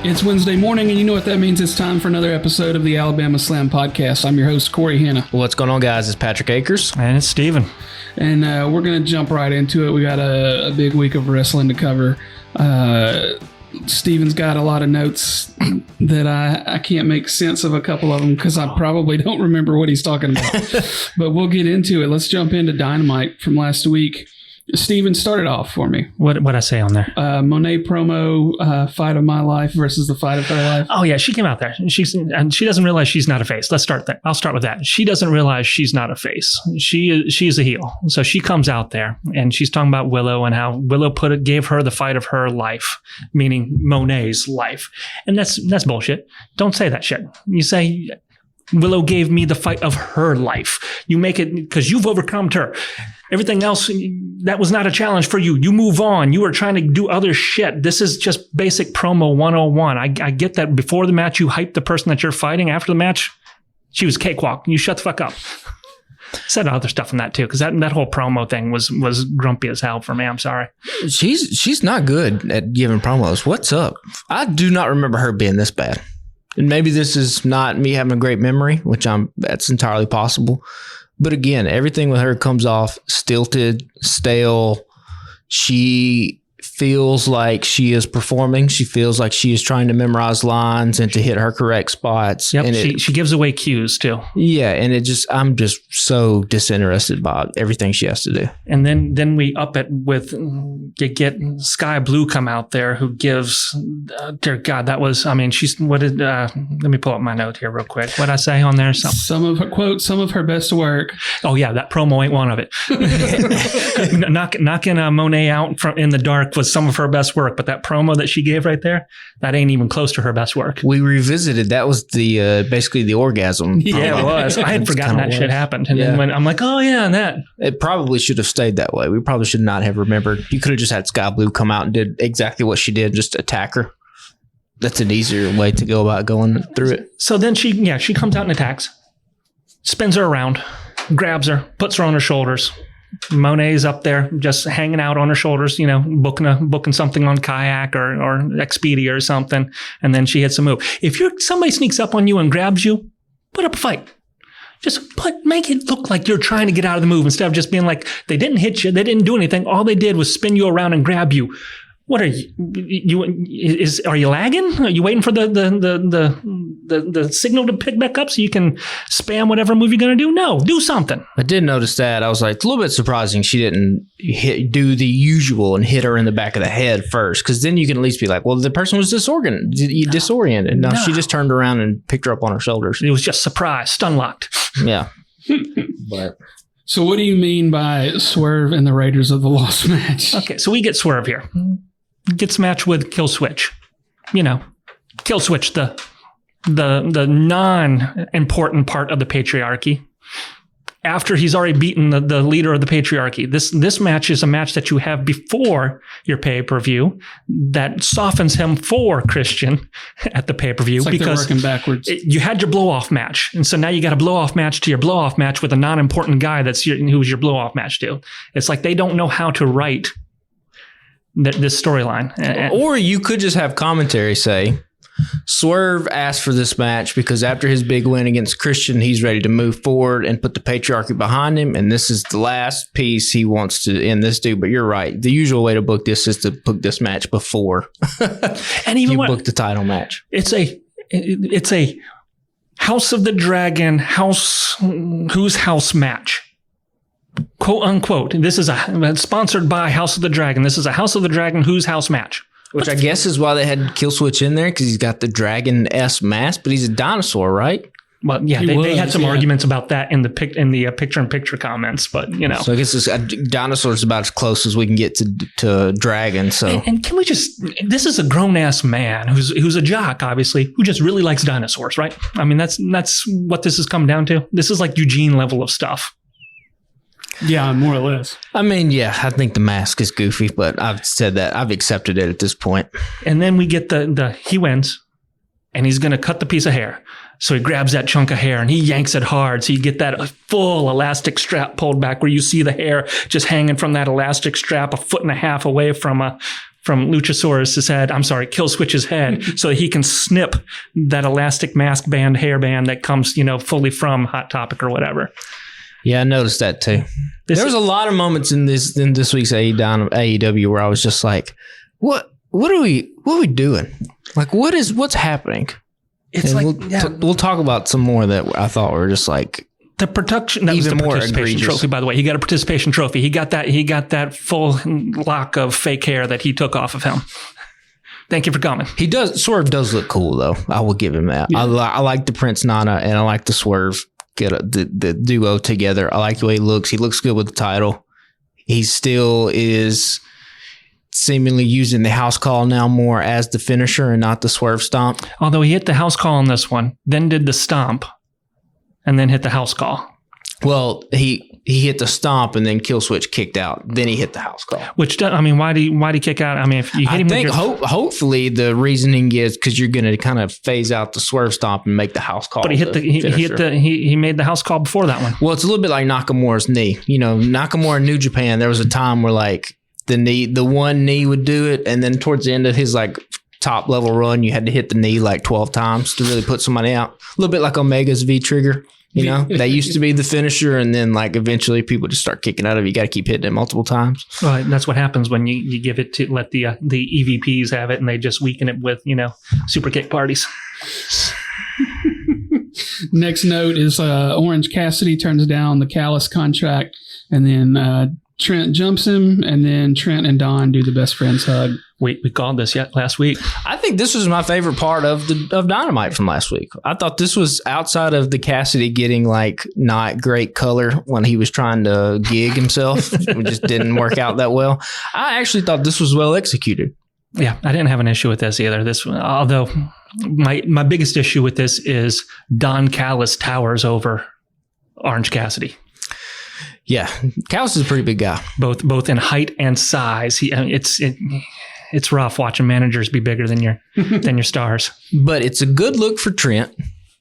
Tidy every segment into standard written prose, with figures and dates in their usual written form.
It's Wednesday morning, and you know what that means. It's time for another episode of the Alabama Slam Podcast. I'm your host, Corey Hanna. What's going on, guys? It's Patrick Akers. And it's Steven. And we're going to jump right into it. We got a big week of wrestling to cover. Steven's got a lot of notes that I can't make sense of a couple of them because I probably don't remember what he's talking about. But we'll get into it. Let's jump into Dynamite from last week. Steven, start it off for me. What'd I say on there? Monet promo, fight of my life versus the fight of her life. Oh, yeah. She came out there. And she doesn't realize she's not a face. Let's start there. I'll start with that. She doesn't realize she's not a face. She's a heel. So she comes out there and she's talking about Willow and how Willow gave her the fight of her life, meaning Monet's life. And that's bullshit. Don't say that shit. You say Willow gave me the fight of her life. You make it because you've overcome her. Everything else, that was not a challenge for you. You move on. You are trying to do other shit. This is just basic promo 101. I get that before the match, you hype the person that you're fighting. After the match, she was cakewalk. You shut the fuck up. Said other stuff in that too, because that whole promo thing was grumpy as hell for me. I'm sorry. She's not good at giving promos. What's up? I do not remember her being this bad. And maybe this is not me having a great memory, which that's entirely possible. But again, everything with her comes off stilted, stale. She feels like she is performing. She feels like she is trying to memorize lines and to hit her correct spots. Yep, and she gives away cues too. Yeah, and I'm just so disinterested by everything she has to do. And then we up it with you get Sky Blue come out there who gives dear God, that was let me pull up my note here real quick. What'd I say on there? Some of her quotes, some of her best work. Oh yeah, that promo ain't one of it. Knocking Monet out in the dark was some of her best work, but that promo that she gave right there, that ain't even close to her best work. We revisited. That was the basically the orgasm. Yeah, it was. I had forgotten that shit happened. And then when I'm like, oh yeah, and that. It probably should have stayed that way. We probably should not have remembered. You could have just had Sky Blue come out and did exactly what she did, just attack her. That's an easier way to go about going through it. So then she comes out and attacks, spins her around, grabs her, puts her on her shoulders. Monet's up there just hanging out on her shoulders, booking something on Kayak or Expedia or something, and then she hits a move. If somebody sneaks up on you and grabs you, put up a fight. Just make it look like you're trying to get out of the move instead of just being like, they didn't hit you, they didn't do anything. All they did was spin you around and grab you. What are you? Are you lagging? Are you waiting for the signal to pick back up so you can spam whatever move you're going to do? No, do something. I did notice that. I was like, it's a little bit surprising she didn't do the usual and hit her in the back of the head first, because then you can at least be like, well, the person was disoriented. No, she just turned around and picked her up on her shoulders. It was just surprise, stun locked. Yeah. But. So what do you mean by Swerve and the Raiders of the Lost match? Okay, so we get Swerve here. Gets match with Kill Switch. Kill Switch, the non-important part of the patriarchy. After he's already beaten the leader of the patriarchy. This match is a match that you have before your pay-per-view that softens him for Christian at the pay-per-view. It's like because they're working backwards. You had your blow-off match. And so now you got a blow-off match to your blow-off match with a non-important guy who's your blow-off match to. It's like they don't know how to write this storyline. Or you could just have commentary say, Swerve asked for this match because after his big win against Christian, he's ready to move forward and put the patriarchy behind him. And this is the last piece he wants to end this do. But you're right. The usual way to book this is to book this match before and even you book the title match. It's a House of the Dragon whose house match. Quote unquote. This is sponsored by House of the Dragon. This is a House of the Dragon whose house match. Which I guess is why they had Kill Switch in there, because he's got the dragon-esque mask, but he's a dinosaur, right? Well, yeah, they had some arguments about that in the picture-in-picture comments, but So I guess this dinosaur's about as close as we can get to dragon. So and can we this is a grown-ass man who's a jock, obviously, who just really likes dinosaurs, right? I mean, that's what this has come down to. This is like Eugene level of stuff. Yeah, more or less. I mean, yeah, I think the mask is goofy, but I've said that. I've accepted it at this point. And then we get he wins, and he's going to cut the piece of hair. So he grabs that chunk of hair and he yanks it hard. So you get that full elastic strap pulled back where you see the hair just hanging from that elastic strap 1.5 feet away from from Luchasaurus's head. I'm sorry, Kill Switch's head, so that he can snip that elastic mask band, hairband that comes, fully from Hot Topic or whatever. Yeah, I noticed that too. There was a lot of moments in this week's AEW where I was just like, what are we doing? Like, what's happening? It's and we'll talk about some more that I thought were just like the production. That even was the more participation egregious. trophy, by the way. He got a participation trophy. He got that full lock of fake hair that he took off of him. Thank you for coming. Swerve does look cool though. I will give him that. Yeah. I like the Prince Nana and I like the Swerve get the duo together. I like the way he looks. He looks good with the title. He still is seemingly using the house call now more as the finisher and not the Swerve stomp. Although he hit the house call on this one, then did the stomp, and then hit the house call. Well, he hit the stomp and then Kill Switch kicked out. Then he hit the house call. Which, why do you kick out? I mean, if you hit him, I think hopefully the reasoning is because you're going to kind of phase out the Swerve stomp and make the house call. But he made the house call before that one. Well, it's a little bit like Nakamura's knee. Nakamura in New Japan, there was a time where like the one knee would do it, and then towards the end of his like top level run, you had to hit the knee like 12 times to really put somebody out. A little bit like Omega's V trigger. That used to be the finisher, and then like eventually people just start kicking out of it. You got to keep hitting it multiple times. Well, that's what happens when you give it to let the EVPs have it, and they just weaken it with super kick parties. Next note is Orange Cassidy turns down the Callis contract, and then Trent jumps him, and then Trent and Don do the best friends hug. We called this last week. I think this was my favorite part of Dynamite from last week. I thought this was outside of the Cassidy getting like not great color when he was trying to gig himself. It just didn't work out that well. I actually thought this was well executed. Yeah, I didn't have an issue with this either. Although my biggest issue with this is Don Callis towers over Orange Cassidy. Yeah, Callis is a pretty big guy, both in height and size. It's rough watching managers be bigger than your stars. But it's a good look for Trent.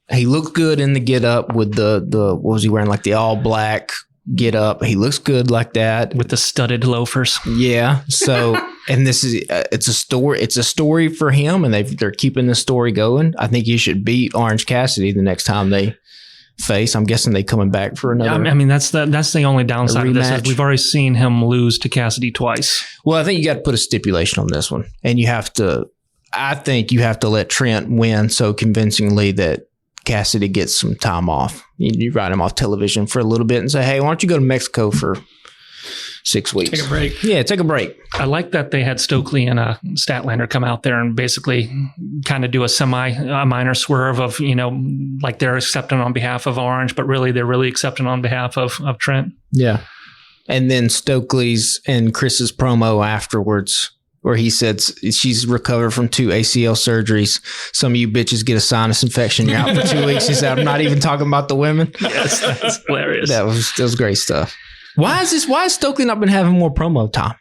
He looked good in the get up with the what was he wearing, like the all black get up. He looks good like that with the studded loafers. Yeah. So and this is it's a story for him, and they're keeping the story going. I think he should beat Orange Cassidy the next time they face. I'm guessing they coming back for another. I mean, that's the only downside of this. Is we've already seen him lose to Cassidy twice. Well, I think you got to put a stipulation on this one, and I think you have to let Trent win so convincingly that Cassidy gets some time off. You write him off television for a little bit and say, hey, why don't you go to Mexico for 6 weeks? Take a break. Yeah, take a break. I like that they had Stokely and Statlander come out there and basically kind of do a minor swerve of, like they're accepting on behalf of Orange, but really they're really accepting on behalf of Trent. Yeah. And then Stokely's and Chris's promo afterwards, where he said she's recovered from 2 ACL surgeries. Some of you bitches get a sinus infection. You're out for 2 weeks. He said, I'm not even talking about the women. Yes, that's hilarious. That was great stuff. Why has Stokely not been having more promo time?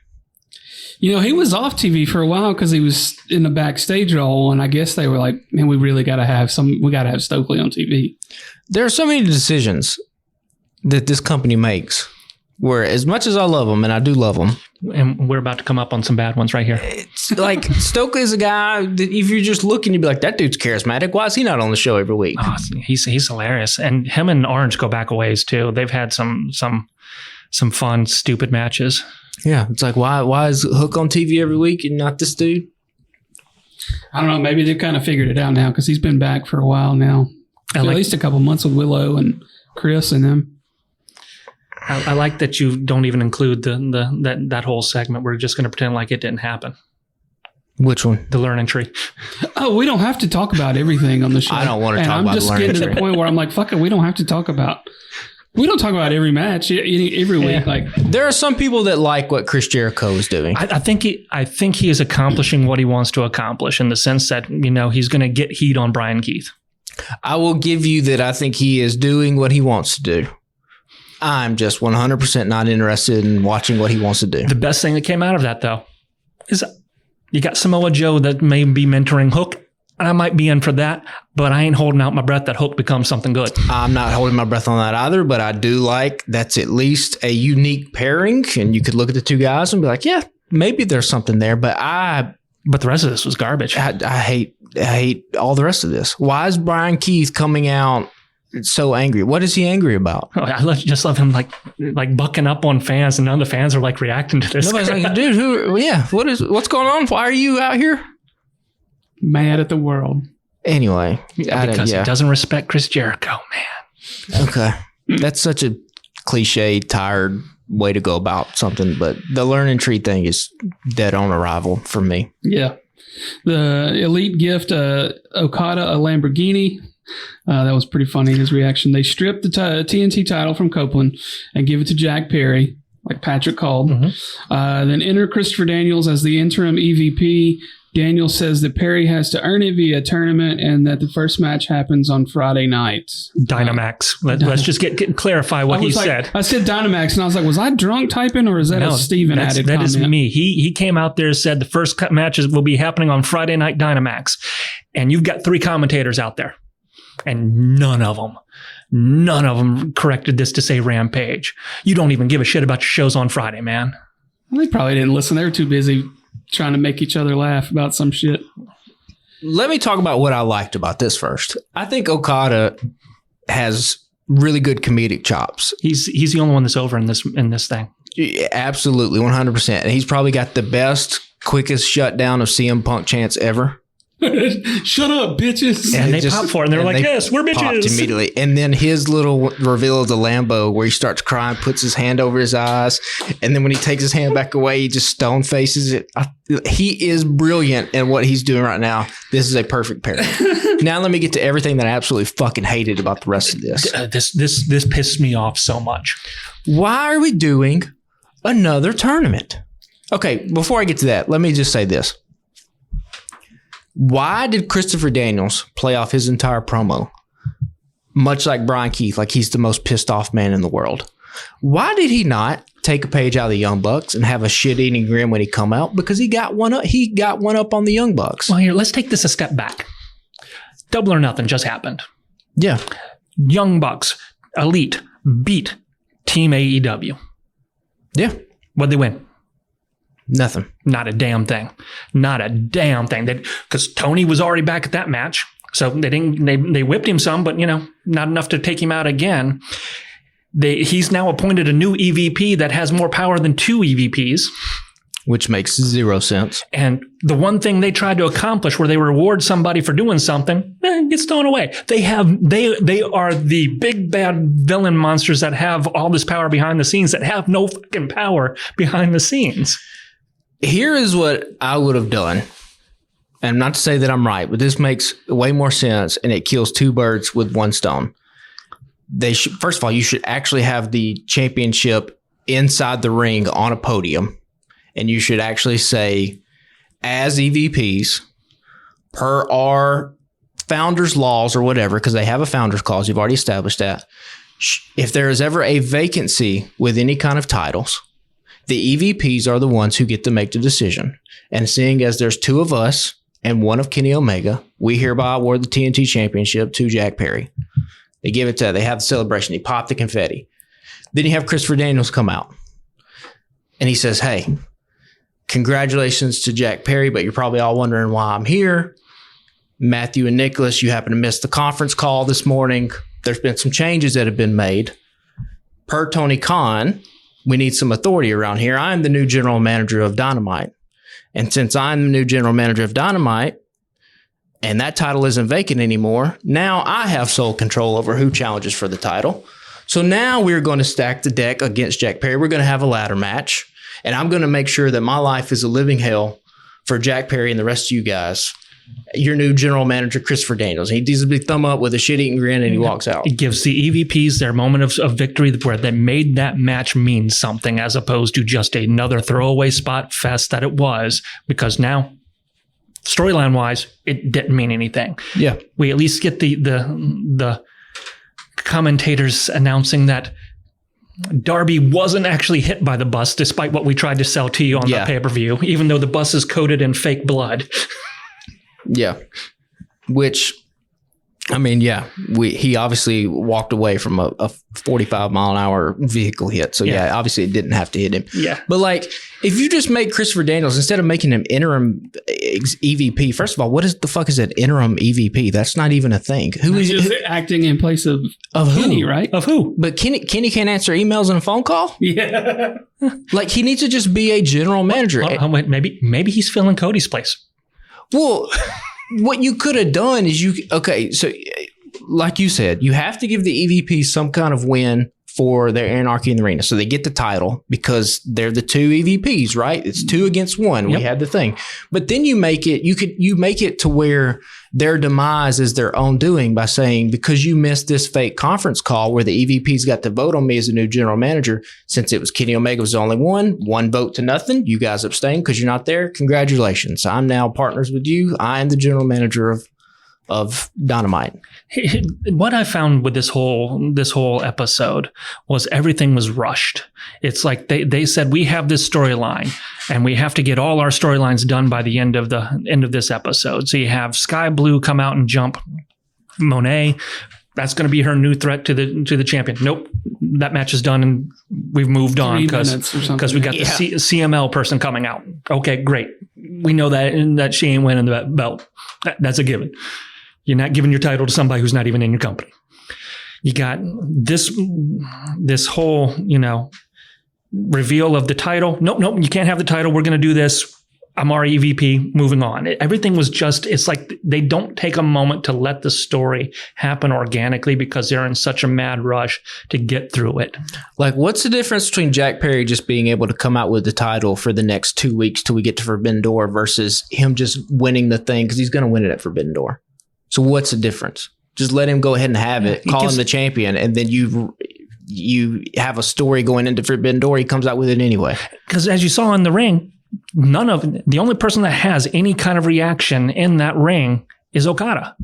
He was off TV for a while because he was in the backstage role, and I guess they were like, man, we really got to have Stokely on TV. There are so many decisions that this company makes where, as much as I love them, and I do love them, and we're about to come up on some bad ones right here. It's like Stokely is a guy that if you're just looking, you'd be like, that dude's charismatic. Why is he not on the show every week? Oh, he's hilarious. And him and Orange go back a ways too. They've had some fun, stupid matches. Yeah, it's like, why is Hook on TV every week and not this dude? I don't know. Maybe they've kind of figured it out now because he's been back for a while now. At least a couple months with Willow and Chris and them. I like that you don't even include that whole segment. We're just going to pretend like it didn't happen. Which one? The learning tree. Oh, we don't have to talk about everything on the show. I don't want to talk about the learning tree. I'm just getting to the point where I'm like, fuck it. We don't have to talk about. We don't talk about every match every week. Like there are some people that like what Chris Jericho is doing. I think he is accomplishing what he wants to accomplish in the sense that he's going to get heat on Brian Keith. I will give you that. I think he is doing what he wants to do. I'm just 100% not interested in watching what he wants to do. The best thing that came out of that, though, is you got Samoa Joe that may be mentoring Hook. And I might be in for that, but I ain't holding out my breath that Hook becomes something good. I'm not holding my breath on that either, but I do like that's at least a unique pairing. And you could look at the two guys and be like, yeah, maybe there's something there, but But the rest of this was garbage. I hate all the rest of this. Why is Brian Keith coming out so angry? What is he angry about? Just love him like bucking up on fans, and none of the fans are like reacting to this. Nobody's like, dude, what's going on? Why are you out here? Mad at the world. Anyway. Because he doesn't respect Chris Jericho, man. Okay. That's such a cliche, tired way to go about something, but the learning tree thing is dead on arrival for me. Yeah. The Elite gift Okada a Lamborghini. That was pretty funny, his reaction. They stripped the TNT title from Copeland and give it to Jack Perry, like Patrick called. Then enter Christopher Daniels as the interim EVP. Daniels says that Perry has to earn it via tournament and that the first match happens on Friday night. Dynamax. Let's just clarify what he said. I said Dynamax, and I was like, was I drunk typing, or is that a Steven added comment? That is me. He came out there and said the first matches will be happening on Friday Night Dynamax. And you've got 3 commentators out there. And none of them corrected this to say Rampage. You don't even give a shit about your shows on Friday, man. Well, they probably didn't listen. They were too busy trying to make each other laugh about some shit. Let me talk about what I liked about this first. I think Okada has really good comedic chops. He's the only one that's over in this thing. Yeah, absolutely, 100%. And he's probably got the best, quickest shutdown of CM Punk chants ever. Shut up, bitches. And they pop for it, and they're like, yes, we're bitches. Immediately. And then his little reveal of the Lambo where he starts crying, puts his hand over his eyes, and then when he takes his hand back away, he just stone faces it. He is brilliant in what he's doing right now. This is a perfect pair. Now let me get to everything that I absolutely fucking hated about the rest of this. This pissed me off so much. Why are we doing another tournament? Okay, before I get to that, let me just say this. Why did Christopher Daniels play off his entire promo, much like Brian Keith, like he's the most pissed off man in the world? Why did he not take a page out of the Young Bucks and have a shit-eating grin when he come out? Because he got one up. He got one up on the Young Bucks. Well, here, let's take this a step back. Double or Nothing just happened. Yeah. Young Bucks, Elite, beat Team AEW. Yeah. What'd they win? Nothing. Not a damn thing. Not a damn thing. Because Tony was already back at that match. So they whipped him some, but not enough to take him out again. He's now appointed a new EVP that has more power than 2 EVPs. Which makes 0 sense. And the one thing they tried to accomplish where they reward somebody for doing something, gets thrown away. They are the big bad villain monsters that have all this power behind the scenes that have no fucking power behind the scenes. Here is what I would have done. And not to say that I'm right, but this makes way more sense and it kills 2 birds with 1 stone. First of all, you should actually have the championship inside the ring on a podium. And you should actually say, as EVPs, per our founders' laws or whatever, because they have a founders' clause, you've already established that. If there is ever a vacancy with any kind of titles, the EVPs are the ones who get to make the decision. And seeing as there's 2 of us and 1 of Kenny Omega, we hereby award the TNT Championship to Jack Perry. They give it to, they have the celebration. They pop the confetti. Then you have Christopher Daniels come out. And he says, hey, congratulations to Jack Perry, but you're probably all wondering why I'm here. Matthew and Nicholas, you happen to miss the conference call this morning. There's been some changes that have been made. Per Tony Khan, we need some authority around here. I'm the new general manager of Dynamite. And since I'm the new general manager of Dynamite, and that title isn't vacant anymore, now I have sole control over who challenges for the title. So now we're going to stack the deck against Jack Perry. We're going to have a ladder match. And I'm going to make sure that my life is a living hell for Jack Perry and the rest of you guys. Your new general manager, Christopher Daniels. He does a big thumb up with a shit-eating grin and he walks out. It gives the EVPs their moment of victory where they made that match mean something as opposed to just another throwaway spot fest that it was, because now, storyline-wise, it didn't mean anything. Yeah. We at least get the commentators announcing that Darby wasn't actually hit by the bus, despite what we tried to sell to you on the pay-per-view, even though the bus is coated in fake blood. Yeah. Which I mean, yeah, he obviously walked away from a 45 mile an hour vehicle hit. So yeah, obviously it didn't have to hit him. Yeah. But like, if you just make Christopher Daniels, instead of making him interim EVP, first of all, what is the fuck is an interim EVP? That's not even a thing. Who is just acting in place of Kenny, who? right? Of who? But Kenny can't answer emails and a phone call? Yeah. Like, he needs to just be a general manager. Wait, maybe he's filling Cody's place. Well, what you could have done is so like you said, you have to give the EVP some kind of win for their Anarchy in the Arena. So they get the title because they're the two EVPs, right? It's 2 against 1. Yep. We had the thing. But then you make it to where their demise is their own doing by saying, because you missed this fake conference call where the EVPs got to vote on me as a new general manager, since it was Kenny Omega was the only one vote to nothing. You guys abstained because you're not there. Congratulations. I'm now partners with you. I am the general manager of Dynamite. What I found with this whole episode was everything was rushed. It's like they said, we have this storyline and we have to get all our storylines done by the end of this episode. So you have Sky Blue come out and jump Monet. That's going to be her new threat to the champion. Nope, that match is done and we've moved on because we got the CML person coming out. Okay, great. We know that she ain't winning the belt. That's a given. You're not giving your title to somebody who's not even in your company. You got this whole, reveal of the title. Nope, you can't have the title. We're going to do this. I'm our EVP. Moving on. Everything was it's like they don't take a moment to let the story happen organically because they're in such a mad rush to get through it. Like, what's the difference between Jack Perry just being able to come out with the title for the next 2 weeks till we get to Forbidden Door versus him just winning the thing because he's going to win it at Forbidden Door? So what's the difference? Just let him go ahead and have it, call him the champion, and then you have a story going into Forbidden Door. He comes out with it anyway. Because as you saw in the ring, the only person that has any kind of reaction in that ring is Okada.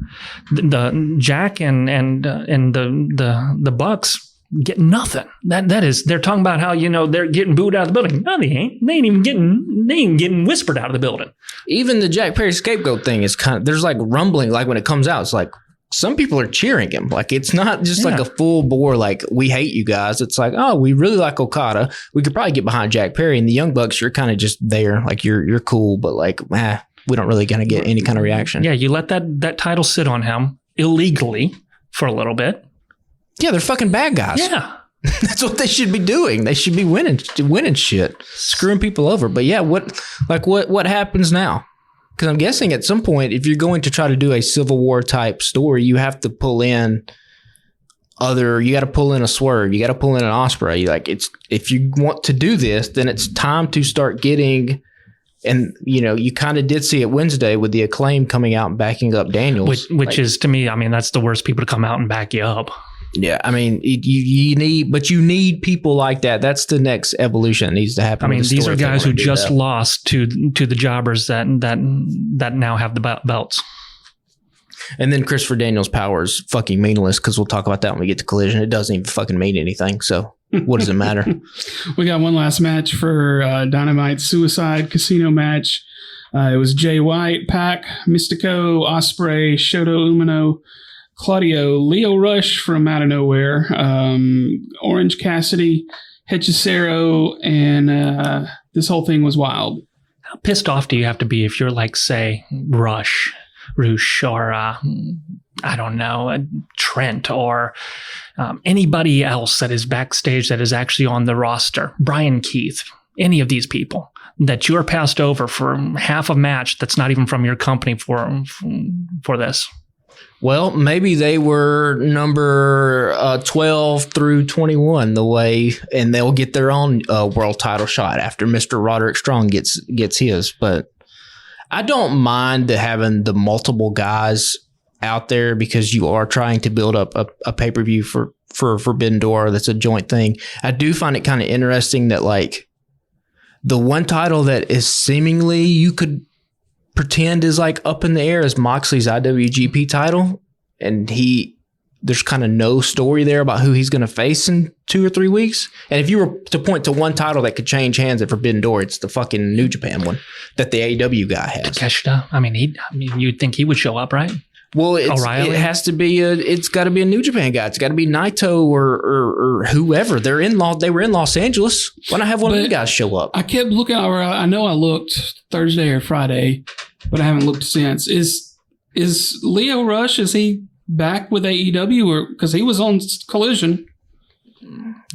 The Jack and the Bucks get nothing. That is, they're talking about how they're getting booed out of the building. No, they ain't. They ain't even getting whispered out of the building. Even the Jack Perry scapegoat thing is kind of, there's like rumbling, like when it comes out, it's like some people are cheering him. Like, it's not just like a full bore, like, we hate you guys. It's like, oh, we really like Okada. We could probably get behind Jack Perry. And the Young Bucks, you're kind of just there. Like, you're cool, but like, we don't really gonna get any kind of reaction. Yeah, you let that title sit on him illegally for a little bit. Yeah, they're fucking bad guys. Yeah. That's what they should be doing. They should be winning shit, screwing people over. But yeah, what happens now? Because I'm guessing at some point, if you're going to try to do a Civil War type story, you have to pull in you got to pull in a Swerve, you got to pull in an Ospreay. Like, if you want to do this, then it's time to start getting. And, you kind of did see it Wednesday with the Acclaim coming out and backing up Daniels. Which is, to me, I mean, that's the worst people to come out and back you up. Yeah, I mean, you need people like that. That's the next evolution that needs to happen. I mean, these are guys who just lost to the jobbers that now have the belts. And then Christopher Daniels' power is fucking meaningless because we'll talk about that when we get to Collision. It doesn't even fucking mean anything. So what does it matter? We got one last match for Dynamite Suicide Casino match. It was Jay White, Pac, Mystico, Ospreay, Shota Umino, Claudio, Leo Rush from out of nowhere, Orange Cassidy, Hechicero, and this whole thing was wild. How pissed off do you have to be if you're like, say, Rush, or I don't know, Trent, or anybody else that is backstage that is actually on the roster, Brian Keith, any of these people that you're passed over for half a match that's not even from your company for this? Well, maybe they were number 12 through 21 and they'll get their own world title shot after Mr. Roderick Strong gets his. But I don't mind having the multiple guys out there because you are trying to build up a pay-per-view for Forbidden Door. That's a joint thing. I do find it kind of interesting that like the one title that is seemingly you could pretend is like up in the air is Moxley's IWGP title, and there's kind of no story there about who he's going to face in 2 or 3 weeks. And if you were to point to one title that could change hands at Forbidden Door, it's the fucking New Japan one that the AEW guy has. Takeshita. I mean, you'd think he would show up, right? Well, O'Reilly? it has to be it's got to be a New Japan guy. It's got to be Naito or whoever. They were in Los Angeles. Why not have one of the guys show up? I kept looking. I know I looked Thursday or Friday, but I haven't looked since. Is Leo Rush? Is he back with AEW or because he was on Collision?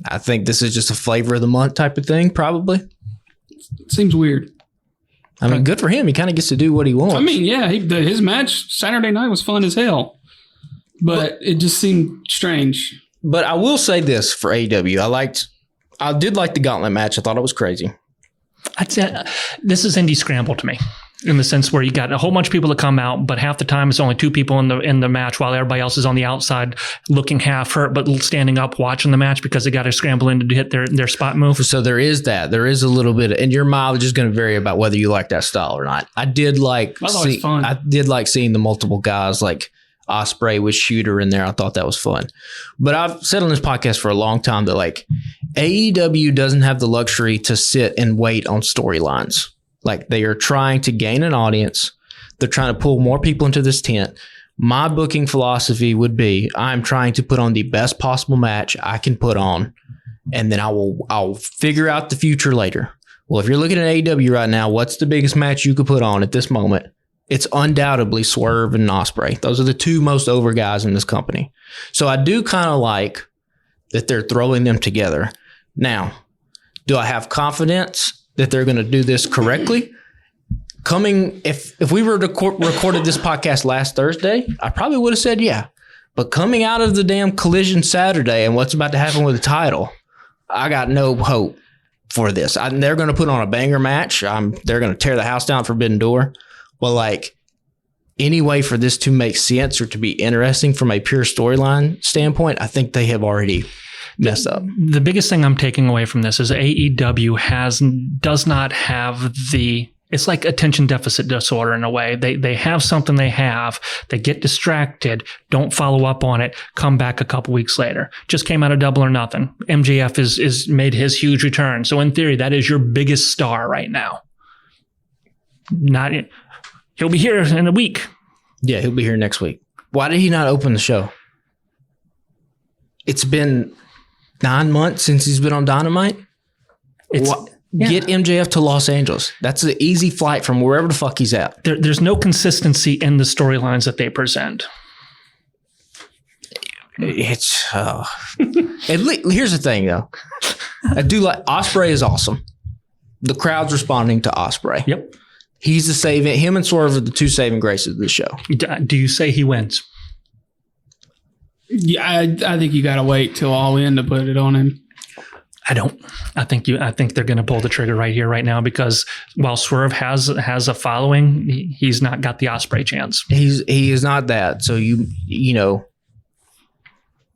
I think this is just a flavor of the month type of thing. Probably. It seems weird. I mean, good for him. He kind of gets to do what he wants. I mean, yeah, his match Saturday night was fun as hell, but it just seemed strange. But I will say this for AEW. I did like the gauntlet match. I thought it was crazy. I'd say this is indie scramble to me, in the sense where you got a whole bunch of people that come out, but half the time it's only 2 people in the match while everybody else is on the outside looking half hurt, but standing up watching the match because they got to scramble in to hit their spot move. So there is that. There is a little bit, and your mileage is going to vary about whether you like that style or not. I did like seeing the multiple guys like Ospreay with Shooter in there. I thought that was fun. But I've said on this podcast for a long time that like AEW doesn't have the luxury to sit and wait on storylines. Like they are trying to gain an audience. They're trying to pull more people into this tent. My booking philosophy would be I'm trying to put on the best possible match I can put on, and then I'll figure out the future later. Well, if you're looking at AEW right now, what's the biggest match you could put on at this moment? It's undoubtedly Swerve and Ospreay. Those are the 2 most over guys in this company. So I do kind of like that they're throwing them together. Now, do I have confidence that they're going to do this correctly? If we were to recorded this podcast last Thursday, I probably would have said yeah. But coming out of the damn Collision Saturday and what's about to happen with the title, I got no hope for this. They're going to put on a banger match. They're going to tear the house down, Forbidden Door. Well, like any way for this to make sense or to be interesting from a pure storyline standpoint, I think they have already messed up. The biggest thing I'm taking away from this is AEW does not have it's like attention deficit disorder in a way. They have something they get distracted, don't follow up on it, come back a couple weeks later. Just came out of Double or Nothing. MJF is made his huge return. So in theory, that is your biggest star right now. He'll be here in a week. Yeah, he'll be here next week. Why did he not open the show? It's been 9 months since he's been on Dynamite. Get MJF to Los Angeles. That's an easy flight from wherever the fuck he's at. There's no consistency in the storylines that they present. It's here's the thing though. I do like Ospreay is awesome. The crowd's responding to Ospreay. Yep. He's the saving. Him and Swerve are the 2 saving graces of the show. Do you say he wins? Yeah, I think you got to wait till All In to put it on him. I don't. I think they're going to pull the trigger right here, right now, because while Swerve has a following, he's not got the Ospreay chance. He is not that. So you know.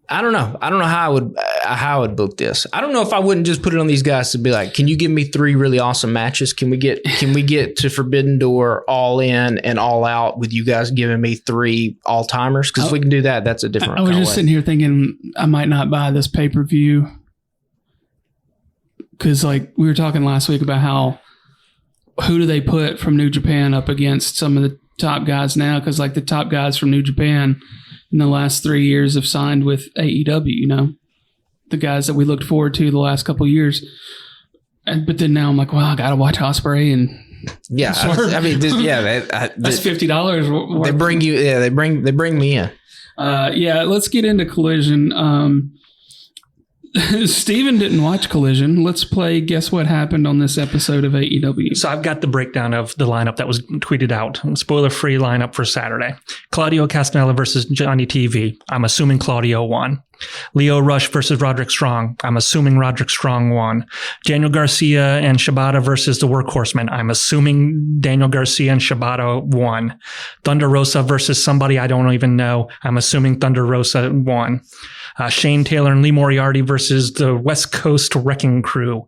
I don't know how I would book this. I don't know if I wouldn't just put it on these guys to be like, can you give me 3 really awesome matches? Can we get to Forbidden Door, All In, and All Out with you guys giving me 3 all timers? Because if we can do that, that's a different. I was just sitting here thinking I might not buy this pay-per-view because, like, we were talking last week about who do they put from New Japan up against some of the top guys now? Because like the top guys from New Japan in the last 3 years have signed with AEW, you know, the guys that we looked forward to the last couple of years. But then now I'm like, well, I got to watch Ospreay and yeah, that's $50. They bring you, they bring me in. Let's get into Collision. Steven didn't watch Collision. Let's play Guess What Happened on this episode of AEW. So I've got the breakdown of the lineup that was tweeted out. Spoiler-free lineup for Saturday. Claudio Castanella versus Johnny TV. I'm assuming Claudio won. Leo Rush versus Roderick Strong. I'm assuming Roderick Strong won. Daniel Garcia and Shibata versus the Workhorsemen. I'm assuming Daniel Garcia and Shibata won. Thunder Rosa versus somebody I don't even know. I'm assuming Thunder Rosa won. Shane Taylor and Lee Moriarty versus the West Coast Wrecking Crew.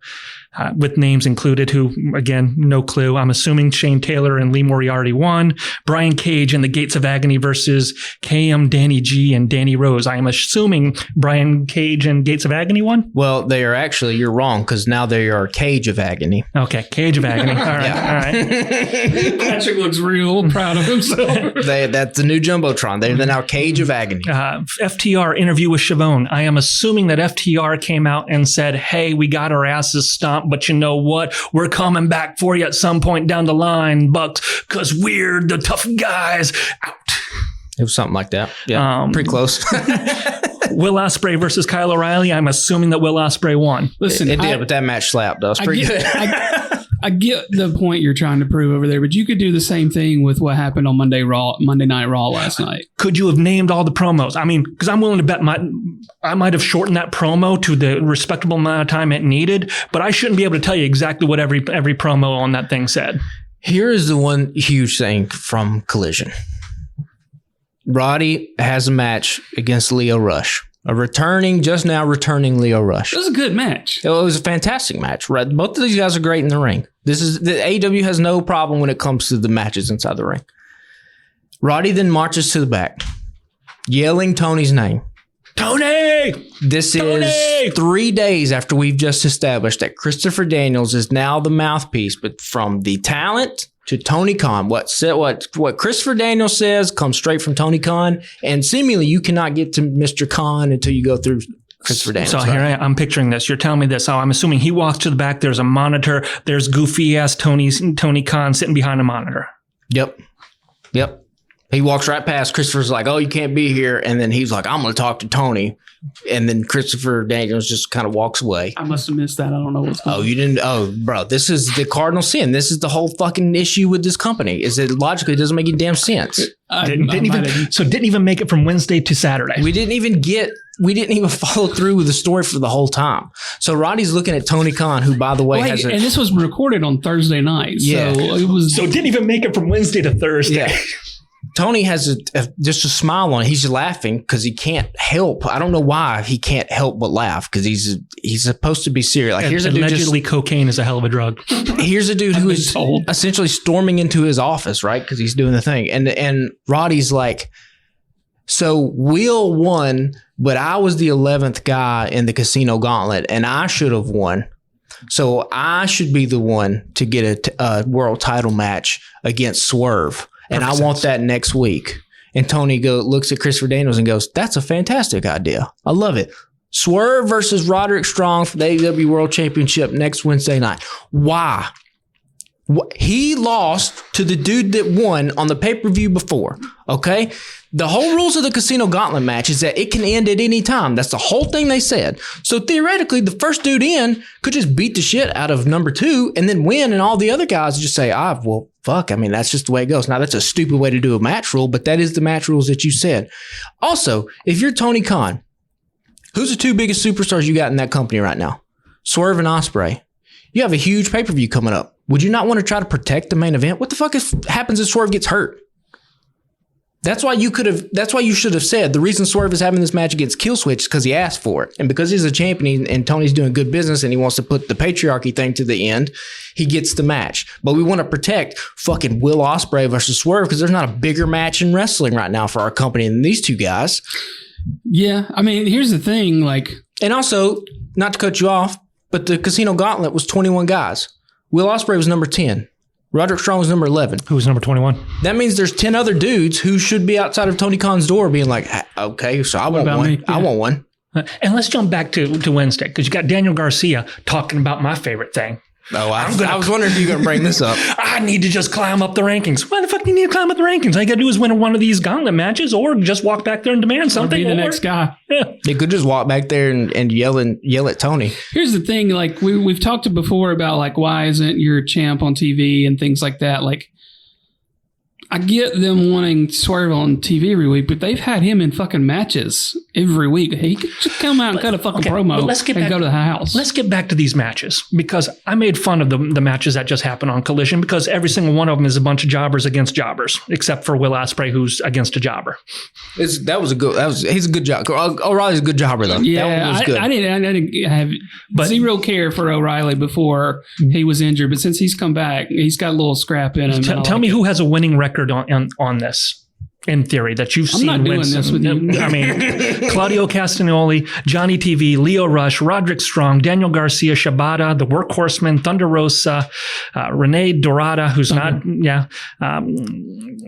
with names included who, again, no clue. I'm assuming Shane Taylor and Lee Moriarty won. Brian Cage and the Gates of Agony versus KM, Danny G, and Danny Rose. I am assuming Brian Cage and Gates of Agony won? Well, they are actually, you're wrong, because now they are Cage of Agony. Okay, Cage of Agony. All right, all right. Patrick looks real proud of himself. That's the new Jumbotron. They're now Cage of Agony. FTR interview with Siobhan. I am assuming that FTR came out and said, hey, we got our asses stomped, but you know what? We're coming back for you at some point down the line, Bucks, because we're the tough guys. Out. It was something like that. Yeah, pretty close. Will Ospreay versus Kyle O'Reilly. I'm assuming that Will Ospreay won. Listen, it did, but that match slapped us pretty good. I get the point you're trying to prove over there, but you could do the same thing with what happened on Monday Night Raw last night. Could you have named all the promos? I mean, because I'm willing to bet I might have shortened that promo to the respectable amount of time it needed, but I shouldn't be able to tell you exactly what every promo on that thing said. Here is the one huge thing from Collision. Roddy has a match against Leo Rush. Just now returning Leo Rush. It was a good match. It was a fantastic match. Right? Both of these guys are great in the ring. The AEW has no problem when it comes to the matches inside the ring. Roddy then marches to the back, yelling Tony's name. Tony! This is 3 days after we've just established that Christopher Daniels is now the mouthpiece, but from the talent to Tony Khan. What Christopher Daniels says comes straight from Tony Khan, and seemingly you cannot get to Mr. Khan until you go through Christopher Daniels. So here I'm picturing this. You're telling me this. So I'm assuming he walks to the back. There's a monitor. There's goofy ass Tony Khan sitting behind a monitor. Yep. He walks right past. Christopher's like, "Oh, you can't be here," and then he's like, "I'm going to talk to Tony." And then Christopher Daniels just kind of walks away. I must have missed that. I don't know what's going on. Oh, you didn't? Oh, bro, this is the cardinal sin. This is the whole fucking issue with this company. Is that logically it doesn't make any damn sense. Didn't even make it from Wednesday to Saturday. We didn't even follow through with the story for the whole time. So Roddy's looking at Tony Khan, who, by the way, and this was recorded on Thursday night. Yeah. So it didn't even make it from Wednesday to Thursday. Yeah. Tony has just a smile on it. He's laughing because he can't help. I don't know why he can't help but laugh, because he's supposed to be serious. Like, here's a dude allegedly cocaine is a hell of a drug. Here's a dude who is essentially storming into his office, right? Because he's doing the thing, and Roddy's like, "So Will won, but I was the 11th guy in the Casino Gauntlet, and I should have won. So I should be the one to get a world title match against Swerve. And I want that next week." And Tony looks at Christopher Daniels and goes, "That's a fantastic idea. I love it. Swerve versus Roderick Strong for the AEW World Championship next Wednesday night." Why? He lost to the dude that won on the pay-per-view before, okay? The whole rules of the Casino Gauntlet match is that it can end at any time. That's the whole thing they said. So theoretically, the first dude in could just beat the shit out of number 2 and then win, and all the other guys just say, well, fuck. I mean, that's just the way it goes. Now, that's a stupid way to do a match rule, but that is the match rules that you said. Also, if you're Tony Khan, who's the 2 biggest superstars you got in that company right now? Swerve and Ospreay. You have a huge pay-per-view coming up. Would you not want to try to protect the main event? What the fuck happens if Swerve gets hurt? That's why you should have said the reason Swerve is having this match against Killswitch is because he asked for it. And because he's a champion and Tony's doing good business and he wants to put the patriarchy thing to the end, he gets the match. But we want to protect fucking Will Ospreay versus Swerve because there's not a bigger match in wrestling right now for our company than these 2 guys. Yeah. I mean, here's the thing. And also, not to cut you off, but the Casino Gauntlet was 21 guys. Will Ospreay was number 10. Roderick Strong was number 11. Who was number 21? That means there's 10 other dudes who should be outside of Tony Khan's door being like, okay, so I want one. Yeah. I want one. And let's jump back to Wednesday, because you got Daniel Garcia talking about my favorite thing. Oh, I was wondering if you were going to bring this up. I need to just climb up the rankings. Why the fuck do you need to climb up the rankings? All you got to do is win one of these gauntlet matches, or just walk back there and demand something. Or be the next guy. Yeah. You could just walk back there and yell at Tony. Here's the thing. We've talked before about why isn't your champ on TV and things like that. I get them wanting Swerve on TV every week, but they've had him in fucking matches every week. He could just come out and cut a fucking promo and go to the house. Let's get back to these matches, because I made fun of the matches that just happened on Collision, because every single one of them is a bunch of jobbers against jobbers, except for Will Ospreay, who's against a jobber. He's a good job. O'Reilly's a good jobber, though. Yeah, that one was good. I didn't have zero care for O'Reilly before he was injured, but since he's come back, he's got a little scrap in him. Tell me who has a winning record on this, in theory, that you've seen. I'm not doing this with you. I mean, Claudio Castagnoli, Johnny TV, Leo Rush, Roderick Strong, Daniel Garcia, Shibata, the Workhorseman, Thunder Rosa, Renee Dorada, who's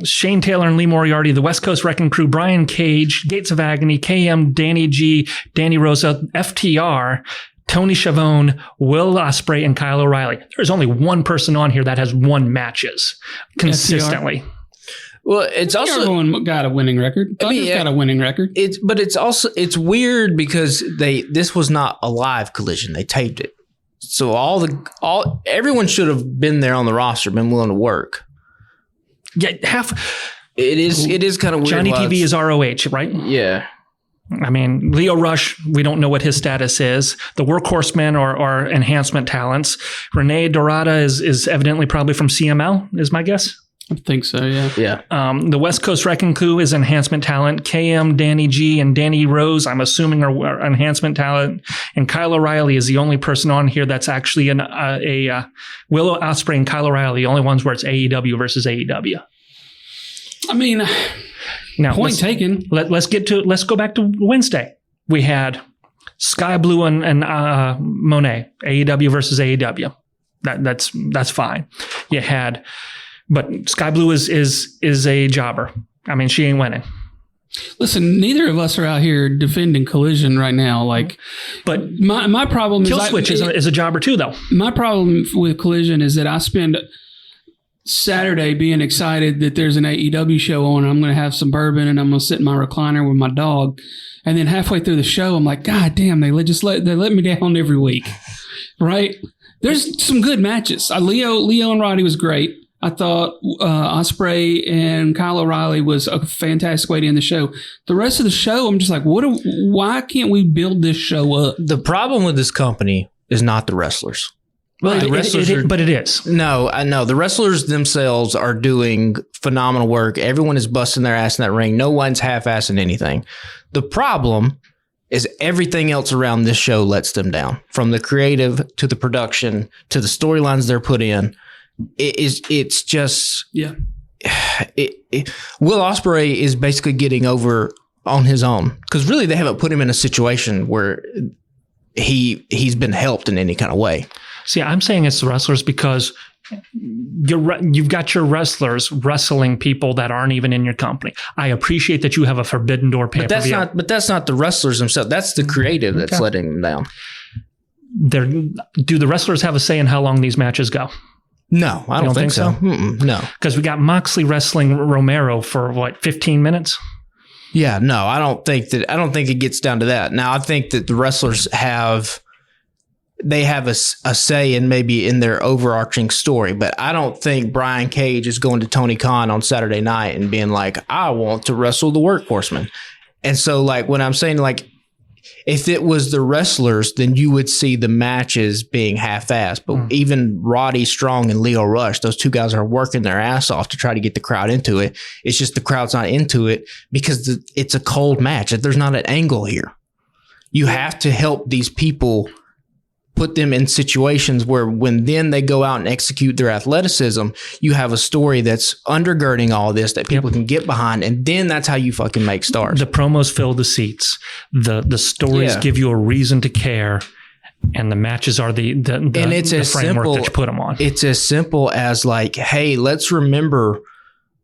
Shane Taylor and Lee Moriarty, the West Coast Wrecking Crew, Brian Cage, Gates of Agony, KM, Danny G, Danny Rosa, FTR, Tony Schiavone, Will Ospreay, and Kyle O'Reilly. There's only one person on here that has won matches consistently. FTR. Well, it's also everyone got a winning record. Thunder's got a winning record. It's weird because this was not a live Collision. They taped it, so everyone should have been there on the roster, been willing to work. Yeah, it is kind of weird. Johnny TV is ROH, right? Yeah. I mean, Leo Rush, we don't know what his status is. The Workhorsemen are enhancement talents. Renee Dorada is evidently probably from CML, is my guess. I think so, yeah. Yeah. The West Coast Wrecking Crew is enhancement talent. KM, Danny G, and Danny Rose, I'm assuming, are enhancement talent. And Kyle O'Reilly is the only person on here that's actually a Will Ospreay and Kyle O'Reilly, the only ones where it's AEW versus AEW. I mean, now, point taken. Let's go back to Wednesday. We had Sky Blue and Monet, AEW versus AEW. That's fine. You had. But Sky Blue is a jobber. I mean, she ain't winning. Listen, neither of us are out here defending Collision right now. But my problem is Killswitch is a jobber too, though. My problem with Collision is that I spend Saturday being excited that there's an AEW show on. I'm going to have some bourbon and I'm going to sit in my recliner with my dog. And then halfway through the show, I'm like, God damn, they let me down every week, right? There's some good matches. Leo and Roddy was great. I thought Ospreay and Kyle O'Reilly was a fantastic way to end the show. The rest of the show, I'm just like, why can't we build this show up? The problem with this company is not the wrestlers. Well, but it is. No, I know. The wrestlers themselves are doing phenomenal work. Everyone is busting their ass in that ring. No one's half-assing anything. The problem is everything else around this show lets them down. From the creative to the production to the storylines they're put in. It's just Will Ospreay is basically getting over on his own, because really they haven't put him in a situation where he's been helped in any kind of way. See, I'm saying it's the wrestlers because you've got your wrestlers wrestling people that aren't even in your company. I appreciate that you have a Forbidden Door pay-per-view. But that's not the wrestlers themselves. That's the creative that's letting them down. Do the wrestlers have a say in how long these matches go? No, I don't think so. No. Because we got Moxley wrestling Romero for 15 minutes? Yeah, no, I don't think it gets down to that. Now, I think that the wrestlers have a say in maybe in their overarching story, but I don't think Brian Cage is going to Tony Khan on Saturday night and being like, I want to wrestle the Workhorseman. And so, when I'm saying, if it was the wrestlers, then you would see the matches being half-assed. But even Roddy Strong and Leo Rush, those two guys are working their ass off to try to get the crowd into it. It's just the crowd's not into it because it's a cold match. There's not an angle here. You have to help these people, put them in situations where when then they go out and execute their athleticism, you have a story that's undergirding all this that people can get behind, and then that's how you fucking make stars. The promos fill the seats. The stories give you a reason to care, and the matches are the framework that you put them on. It's as simple as hey, let's remember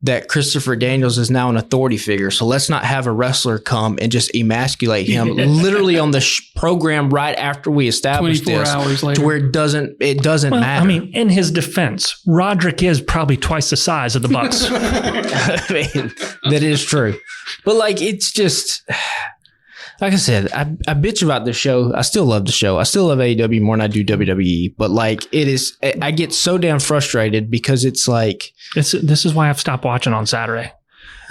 that Christopher Daniels is now an authority figure. So let's not have a wrestler come and just emasculate him literally on the program right after we established 24 hours later. To where it doesn't matter. I mean, in his defense, Roderick is probably twice the size of the Bucks. I mean, that is true. But it's just, Like I said, I bitch about the show. I still love the show. I still love AEW more than I do WWE. But like, I get so damn frustrated because it's like this is why I've stopped watching on Saturday.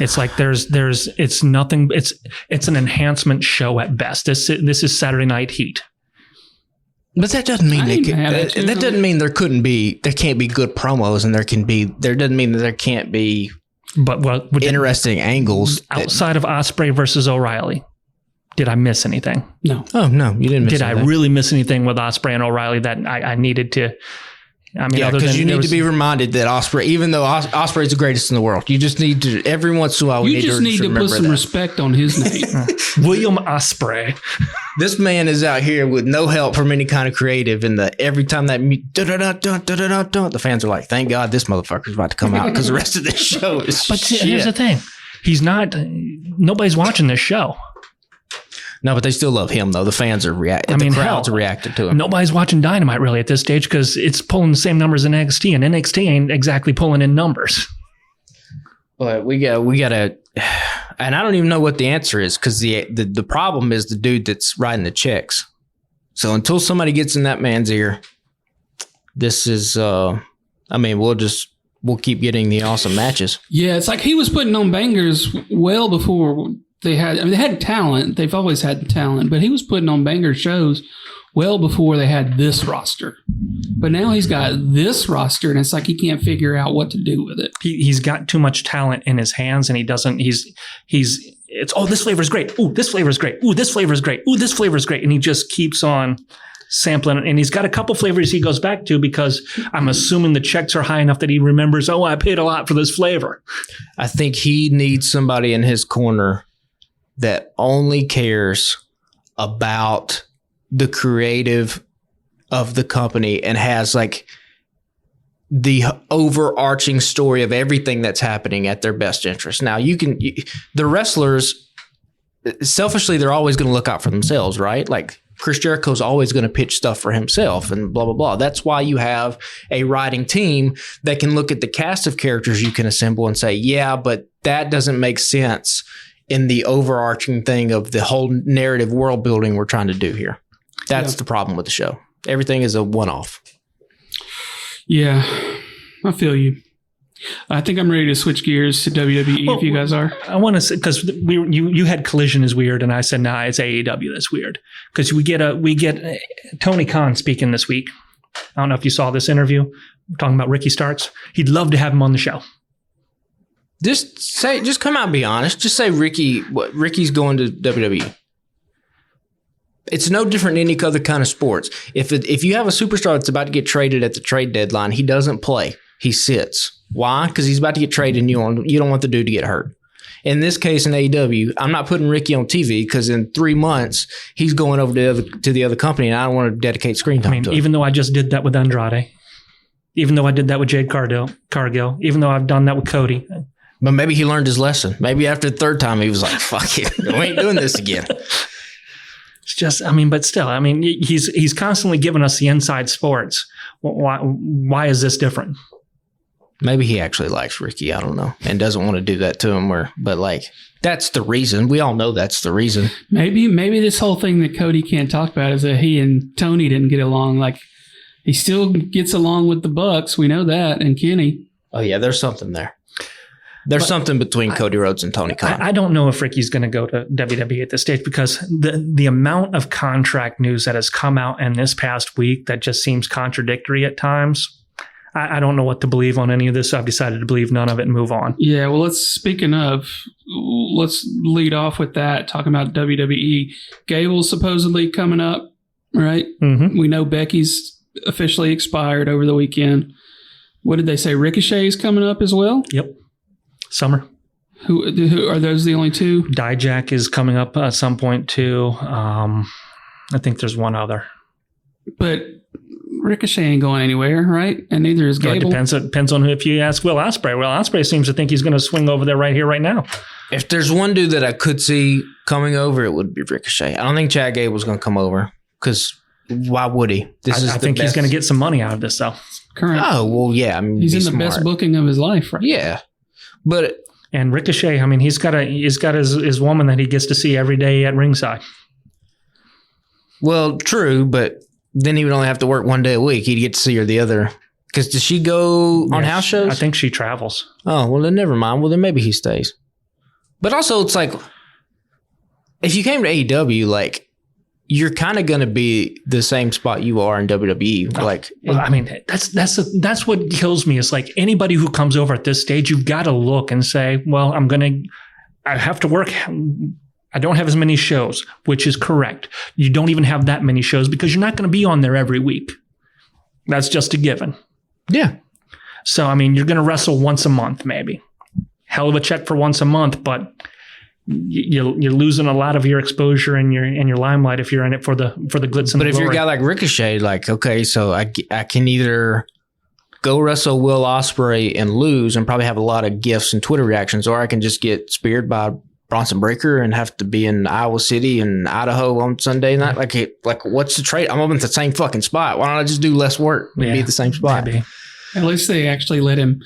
It's like it's nothing. It's an enhancement show at best. This is Saturday Night Heat. But that doesn't mean that doesn't mean there can't be good promos, and there doesn't mean that there can't be interesting angles outside of Ospreay versus O'Reilly. Did I miss anything? No. Oh no, you didn't miss anything. Did I really miss anything with Ospreay and O'Reilly that I needed to? I mean, because you need to be reminded that Ospreay, even though Ospreay is the greatest in the world, you just need to every once in a while. You just need to put some respect on his name, William Ospreay. This man is out here with no help from any kind of creative, and every time that the fans are like, "Thank God this motherfucker's about to come out," because the rest of this show is. But here's the thing: he's not. Nobody's watching this show. No, but they still love him, though. The fans are reacting. The crowds are reacting to him. Nobody's watching Dynamite really at this stage because it's pulling the same numbers in NXT, and NXT ain't exactly pulling in numbers. But we gotta, and I don't even know what the answer is because the problem is the dude that's writing the checks. So until somebody gets in that man's ear, this is, we'll keep getting the awesome matches. Yeah, it's like he was putting on bangers well before. They had talent. They've always had talent, but he was putting on banger shows well before they had this roster. But now he's got this roster, and it's like he can't figure out what to do with it. He's got too much talent in his hands, and he doesn't. This flavor is great. Ooh, this flavor is great. Ooh, this flavor is great. Ooh, this flavor is great, and he just keeps on sampling. And he's got a couple flavors he goes back to because I'm assuming the checks are high enough that he remembers. Oh, I paid a lot for this flavor. I think he needs somebody in his corner that only cares about the creative of the company and has like the overarching story of everything that's happening at their best interest. Now the wrestlers selfishly, they're always going to look out for themselves, right? Like Chris Jericho's always going to pitch stuff for himself and blah, blah, blah. That's why you have a writing team that can look at the cast of characters you can assemble and say, yeah, but that doesn't make sense in the overarching thing of the whole narrative world building we're trying to do here. That's the problem with the show. Everything is a one-off. Yeah, I feel you. I think I'm ready to switch gears to WWE if you guys are. I want to say, because you had Collision is weird, and I said, nah, it's AEW that's weird. Because we get Tony Khan speaking this week. I don't know if you saw this interview. We're talking about Ricky Starks. He'd love to have him on the show. Just come out and be honest. Just say Ricky's going to WWE. It's no different than any other kind of sports. If you have a superstar that's about to get traded at the trade deadline, he doesn't play. He sits. Why? Because he's about to get traded and you don't want the dude to get hurt. In this case, in AEW, I'm not putting Ricky on TV because in 3 months, he's going over to the other company and I don't want to dedicate screen time to him. Even though I just did that with Andrade, even though I did that with Jade Cargill, even though I've done that with Cody. But maybe he learned his lesson. Maybe after the third time, he was like, fuck it. We ain't doing this again. It's just, but still, he's constantly giving us the inside sports. Why is this different? Maybe he actually likes Ricky. I don't know. And doesn't want to do that to him. But that's the reason. We all know that's the reason. Maybe this whole thing that Cody can't talk about is that he and Tony didn't get along. Like, he still gets along with the Bucks. We know that. And Kenny. Oh, yeah. There's something there. There's something between Cody Rhodes and Tony Khan. I don't know if Ricky's going to go to WWE at this stage because the amount of contract news that has come out in this past week that just seems contradictory at times. I don't know what to believe on any of this. So I've decided to believe none of it and move on. Yeah, well, let's lead off with that, talking about WWE. Gable's supposedly coming up, right? Mm-hmm. We know Becky's officially expired over the weekend. What did they say? Ricochet's coming up as well? Yep. Summer. Who are those the only two? Dijak is coming up at some point too. I think there's one other. But Ricochet ain't going anywhere, right? And neither is Gable. It depends on who. If you ask Will Ospreay, Ospreay seems to think he's going to swing over there right here, right now. If there's one dude that I could see coming over, it would be Ricochet. I don't think Chad Gable's going to come over because why would he? I think he's going to get some money out of this, though. Correct. Oh, well, yeah. He's in the best booking of his life, right? Yeah. And Ricochet, he's got his woman that he gets to see every day at ringside. Well, true, but then he would only have to work one day a week. He'd get to see her the other. Because does she go on house shows? I think she travels. Oh, well, then never mind. Well, then maybe he stays. But also, it's like, if you came to AEW, like, you're kind of going to be the same spot you are in WWE. Like, well, I mean, that's what kills me. Is like anybody who comes over at this stage, you've got to look and say, well, I have to work. I don't have as many shows, which is correct. You don't even have that many shows because you're not going to be on there every week. That's just a given. yeah. So, I mean, you're going to wrestle once a month, maybe. Hell of a check for once a month, but you're losing a lot of your exposure and your limelight if you're in it for the glitz and But the if you're a glory. guy like Ricochet, like, okay, so I can either go wrestle Will Ospreay and lose and probably have a lot of gifts and Twitter reactions, or I can just get speared by Bronson Breakker and have to be in Iowa City and Idaho on Sunday night. Like what's the trade? I'm up at the same fucking spot. Why don't I just do less work and be at the same spot? Maybe. At least they actually let him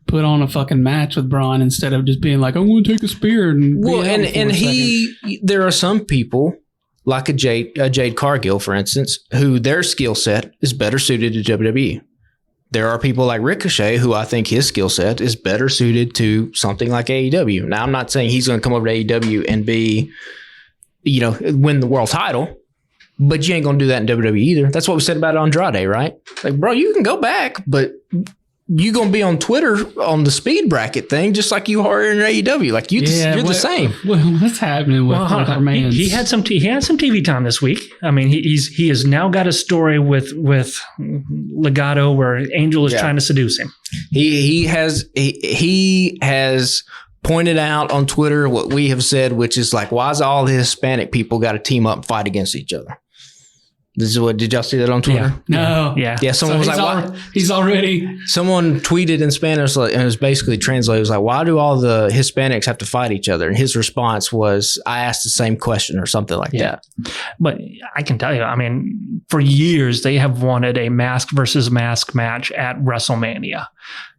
put on a fucking match with Braun instead of just being like, I'm going to take a spear and Well, be out for a second. there are some people like a Jade Cargill, for instance, who their skill set is better suited to WWE. There are people like Ricochet who I think his skill set is better suited to something like AEW. Now, I'm not saying he's going to come over to AEW and win the world title, but you ain't going to do that in WWE either. That's what we said about Andrade, right? Like, bro, you can go back, but you going to be on Twitter on the speed bracket thing just like you are in AEW. Like, you're the same. Well, what's happening with our man? He had some TV time this week. I mean, he has now got a story with Legato where Angel is trying to seduce him. He has pointed out on Twitter what we have said, which is like, why is all the Hispanic people got to team up and fight against each other? This is what, did y'all see that on Twitter? No. Yeah. Someone was like, why? He's already. Someone tweeted in Spanish, and it was basically translated. It was like, why do all the Hispanics have to fight each other? And his response was, I asked the same question or something like that. But I can tell you, I mean, for years, they have wanted a mask versus mask match at WrestleMania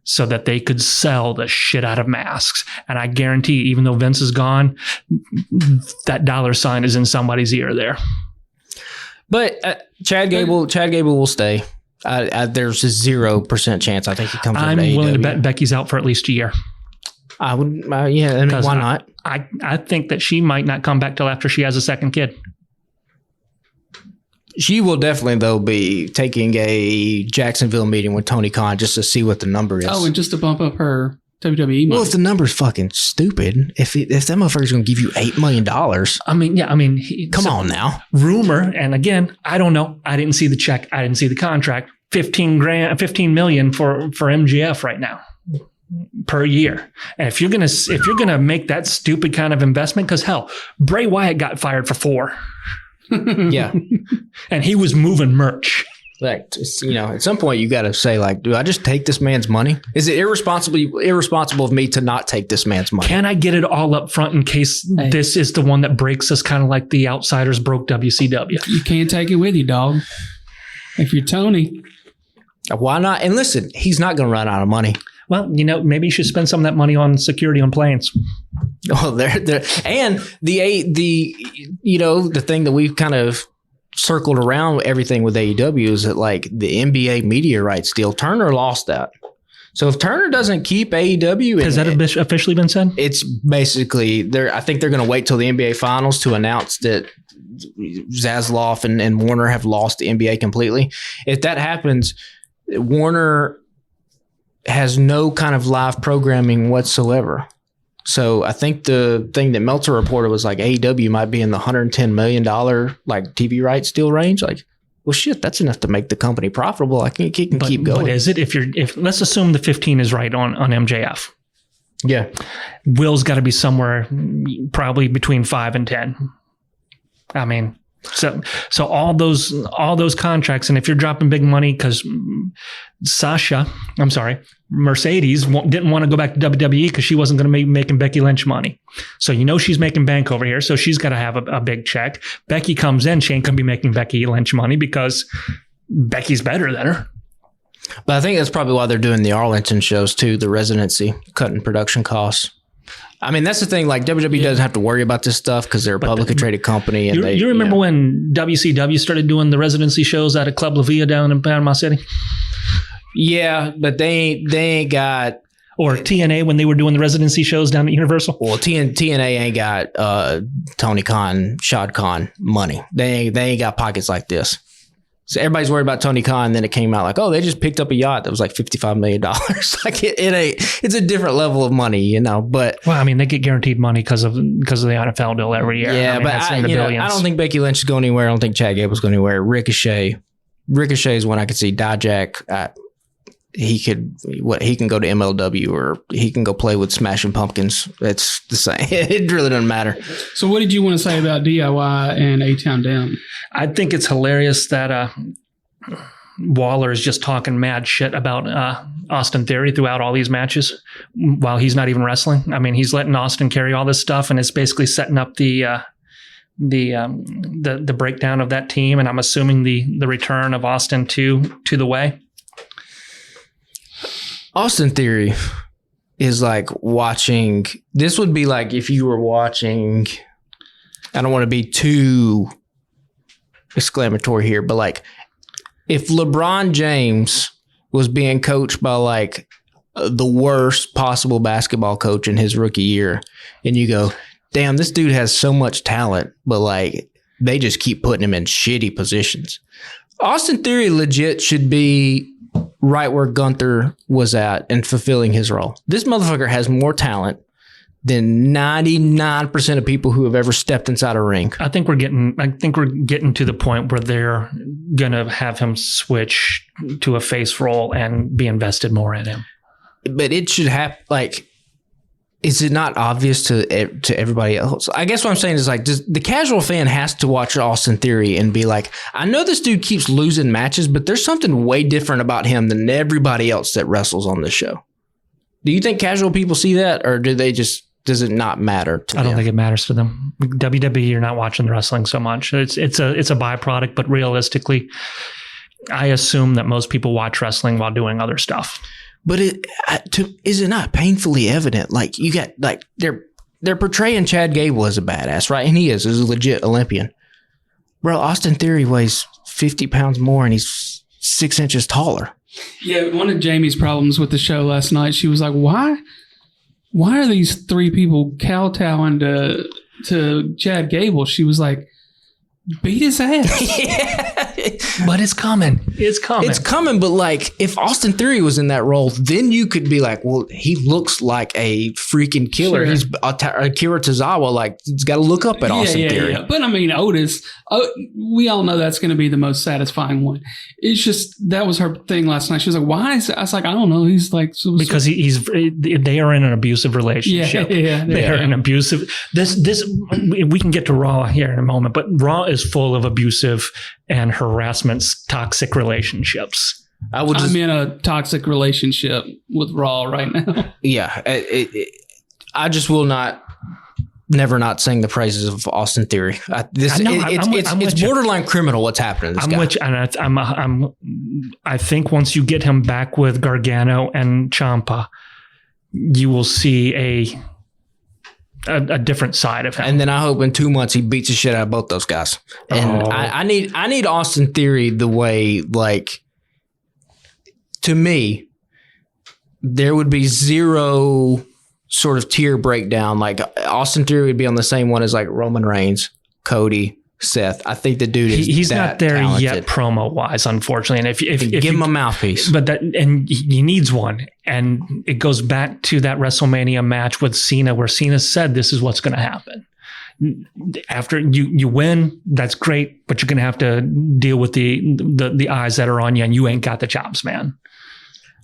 so that they could sell the shit out of masks. And I guarantee, even though Vince is gone, that dollar sign is in somebody's ear there. But Chad Gable will stay. There's a 0% chance I think he comes. I'm willing to bet Becky's out for at least a year. I would, I mean, why not? I think that she might not come back till after she has a second kid. She will definitely, though, be taking a Jacksonville meeting with Tony Khan just to see what the number is. Oh, and just to bump up her WWE money. Well, if the number's fucking stupid, if that motherfucker's going to give you $8 million. I mean, come on now. Rumor, and again, I don't know. I didn't see the check. I didn't see the contract. $15 million for MGF right now per year. And if you're gonna make that stupid kind of investment, because hell, Bray Wyatt got fired for $4. Yeah, and he was moving merch. Like, at some point you got to say, like, do I just take this man's money? Is it irresponsible of me to not take this man's money? Can I get it all up front in case this is the one that breaks us, kind of like the Outsiders broke WCW? You can't take it with you, dog. If you're Tony. Why not? And listen, he's not going to run out of money. Well, maybe you should spend some of that money on security on planes. Oh, there, and the thing that we've kind of circled around everything with AEW is that, like, the NBA media rights deal, Turner lost that. So if Turner doesn't keep AEW, has that officially been said? It's basically I think they're going to wait till the NBA finals to announce that Zasloff and Warner have lost the NBA completely. If that happens, Warner has no kind of live programming whatsoever. So I think the thing that Meltzer reported was like AEW might be in the $110 million like TV rights deal range. Like, well, shit, that's enough to make the company profitable. I can keep going. But is it? If let's assume the 15 is right on MJF. Yeah, Will's got to be somewhere probably between 5 and 10. I mean, so all those contracts, and if you're dropping big money, because Mercedes didn't want to go back to WWE because she wasn't going to be making Becky Lynch money. So she's making bank over here, so she's got to have a big check. Becky comes in, she ain't going to be making Becky Lynch money because Becky's better than her. But I think that's probably why they're doing the Arlington shows too, the residency, cutting production costs. I mean, that's the thing. Like WWE doesn't have to worry about this stuff because they're a publicly traded company. And you remember when WCW started doing the residency shows out of Club La Villa down in Panama City? Yeah, but they ain't got. Or TNA when they were doing the residency shows down at Universal. Well, TNA ain't got Tony Khan, Shad Khan money. They ain't got pockets like this. So everybody's worried about Tony Khan. Then it came out like, oh, they just picked up a yacht that was like $55 million. Like it's a different level of money, you know. But well, I mean, they get guaranteed money because of the NFL deal every year. Yeah, but I don't think Becky Lynch is going anywhere. I don't think Chad Gable is going anywhere. Ricochet is one I could see. Dijak, he can go to MLW or he can go play with Smashing Pumpkins. It's the same. It really doesn't matter. So what did you want to say about DIY and A-Town Down? I think it's hilarious that Waller is just talking mad shit about Austin Theory throughout all these matches while he's not even wrestling. I mean, he's letting Austin carry all this stuff, and it's basically setting up the breakdown of that team. And I'm assuming the return of Austin to the way. Austin Theory is like watching. This would be like if you were watching. I don't want to be too exclamatory here, but like if LeBron James was being coached by like the worst possible basketball coach in his rookie year, and you go, damn, this dude has so much talent, but like they just keep putting him in shitty positions. Austin Theory legit should be right where Gunther was at and fulfilling his role. This motherfucker has more talent than 99% of people who have ever stepped inside a ring. I think we're getting to the point where they're gonna have him switch to a face role and be invested more in him. But it should have is it not obvious to everybody else? I guess what I'm saying is like, the casual fan has to watch Austin Theory and be like, I know this dude keeps losing matches, but there's something way different about him than everybody else that wrestles on this show. Do you think casual people see that, or does it not matter to them? I don't think it matters to them. WWE, you're not watching the wrestling so much. It's a byproduct, but realistically, I assume that most people watch wrestling while doing other stuff. But is it not painfully evident? Like you got like they're portraying Chad Gable as a badass, right? And he is a legit Olympian. Bro, Austin Theory weighs 50 pounds more and he's 6 inches taller. Yeah, one of Jamie's problems with the show last night, she was like, why are these three people kowtowing to Chad Gable? She was like, beat his ass. Yeah. But it's coming. It's coming. But like, if Austin Theory was in that role, then you could be like, well, he looks like a freaking killer. Sure. He's Akira Tozawa. Like, he's got to look up at Austin Theory. Yeah. But I mean, Otis, we all know that's going to be the most satisfying one. It's just, that was her thing last night. She was like, why is it? I was like, I don't know. He's like, because they are in an abusive relationship. Yeah. They are an abusive. We can get to Raw here in a moment, but Raw is full of abusive and harassment, toxic relationships. I'm in a toxic relationship with Raw right now. Yeah. I just will never not sing the praises of Austin Theory. It's borderline criminal what's happening to this guy. I think once you get him back with Gargano and Ciampa, you will see a different side of him. And then I hope in 2 months he beats the shit out of both those guys. And I need Austin Theory the way, like, to me, there would be zero sort of tier breakdown. Like Austin Theory would be on the same one as like Roman Reigns, Cody, Seth. I think the dude is he's that not there talented. yet promo wise, unfortunately. And if give him a mouthpiece, but he needs one. And it goes back to that WrestleMania match with Cena, where Cena said, "This is what's going to happen. After you win, that's great, but you're going to have to deal with the eyes that are on you, and you ain't got the chops, man."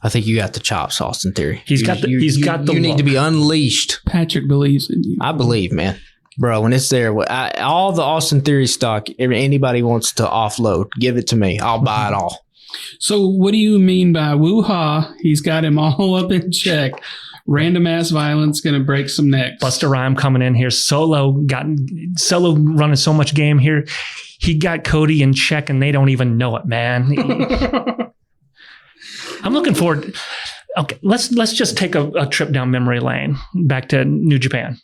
I think you got the chops, Austin Theory. He's got the You need to be unleashed. Patrick believes in you. I believe, man. Bro, when it's there, all the Austin Theory stock, if anybody wants to offload, give it to me. I'll buy it all. So what do you mean by woo-ha? He's got him all up in check. Random ass violence going to break some necks. Busta Rhyme coming in here. Solo running so much game here. He got Cody in check and they don't even know it, man. I'm looking forward. Okay, let's just take a trip down memory lane back to New Japan.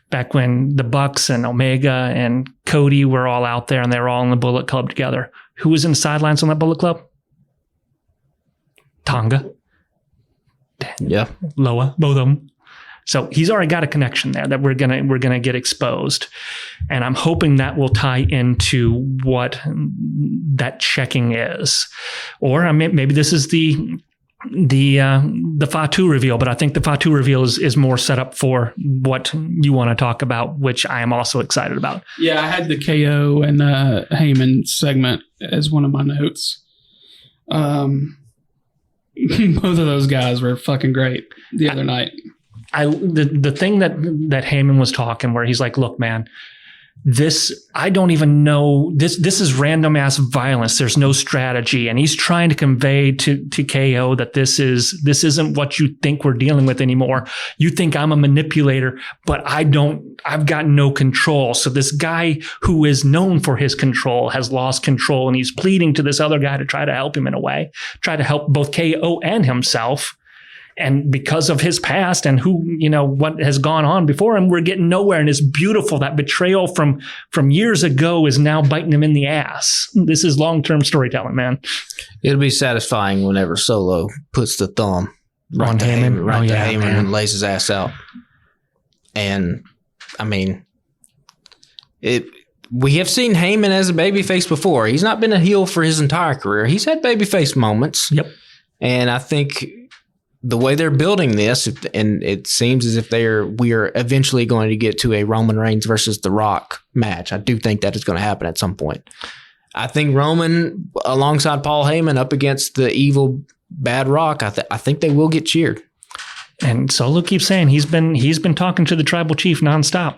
Back when the Bucks and Omega and Cody were all out there and they were all in the Bullet Club together. Who was in the sidelines on that Bullet Club? Tonga. Yeah. Loa, both of them. So he's already got a connection there that we're gonna get exposed, and I'm hoping that will tie into what that checking is, or I mean, maybe this is the Fatu reveal, but I think the Fatu reveal is more set up for what you want to talk about, which I am also excited about. Yeah, I had the KO and Heyman segment as one of my notes. Both of those guys were fucking great the other night. The thing that Heyman was talking where he's like, look, man, I don't even know, this is random ass violence. There's no strategy. And he's trying to convey to KO that this isn't what you think we're dealing with anymore. You think I'm a manipulator, but I've got no control. So this guy who is known for his control has lost control, and he's pleading to this other guy to try to help him in a way, try to help both KO and himself. And because of his past and what has gone on before him, we're getting nowhere. And it's beautiful. That betrayal from years ago is now biting him in the ass. This is long-term storytelling, man. It'll be satisfying whenever Solo puts the thumb on Heyman. Heyman and lays his ass out. And I mean, we have seen Heyman as a babyface before. He's not been a heel for his entire career. He's had babyface moments. Yep. And I think the way they're building this, and it seems as if we are eventually going to get to a Roman Reigns versus The Rock match. I do think that is going to happen at some point. I think Roman alongside Paul Heyman up against the evil bad Rock, I think they will get cheered. And Solo keeps saying he's been talking to the tribal chief nonstop.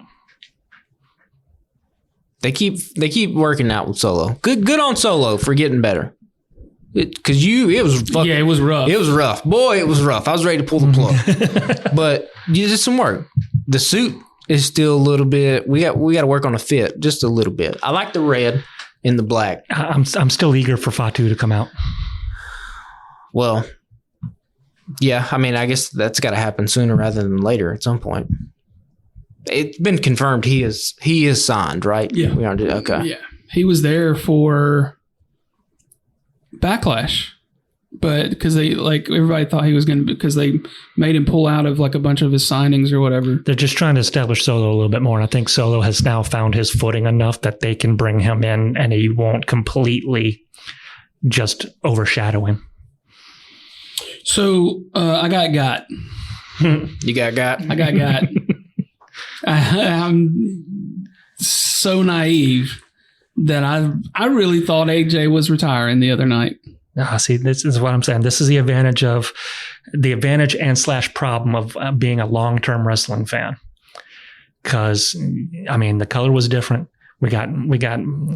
They keep working out with Solo. Good on Solo for getting better. It was rough. It was rough. Boy, it was rough. I was ready to pull the plug. But you did some work. The suit is still a little bit. We got to work on the fit just a little bit. I like the red and the black. I'm still eager for Fatu to come out. Well, yeah. I mean, I guess that's got to happen sooner rather than later at some point. It's been confirmed he is signed, right? Yeah. We aren't. Okay. Yeah, he was there for Backlash, but because everybody thought he was going to, because they made him pull out of like a bunch of his signings or whatever. They're just trying to establish Solo a little bit more. And I think Solo has now found his footing enough that they can bring him in and he won't completely just overshadow him. So I got. You got? I got. I'm so naive that I really thought AJ was retiring the other night. See, this is what I'm saying. This is the advantage and / problem of being a long-term wrestling fan. Because, I mean, the color was different. We got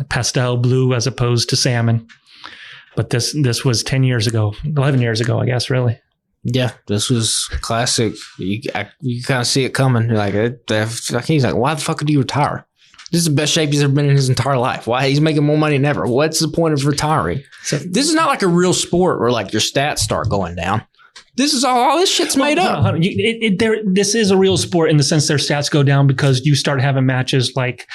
pastel blue as opposed to salmon. But this was 10 years ago, 11 years ago, I guess, really. Yeah, this was classic. You kind of see it coming. You're like, he's like, why the fuck did he retire? This is the best shape he's ever been in his entire life. Why? He's making more money than ever. What's the point of retiring? So, this is not like a real sport where like your stats start going down. This is all this shit's made up. This is a real sport in the sense their stats go down because you start having matches like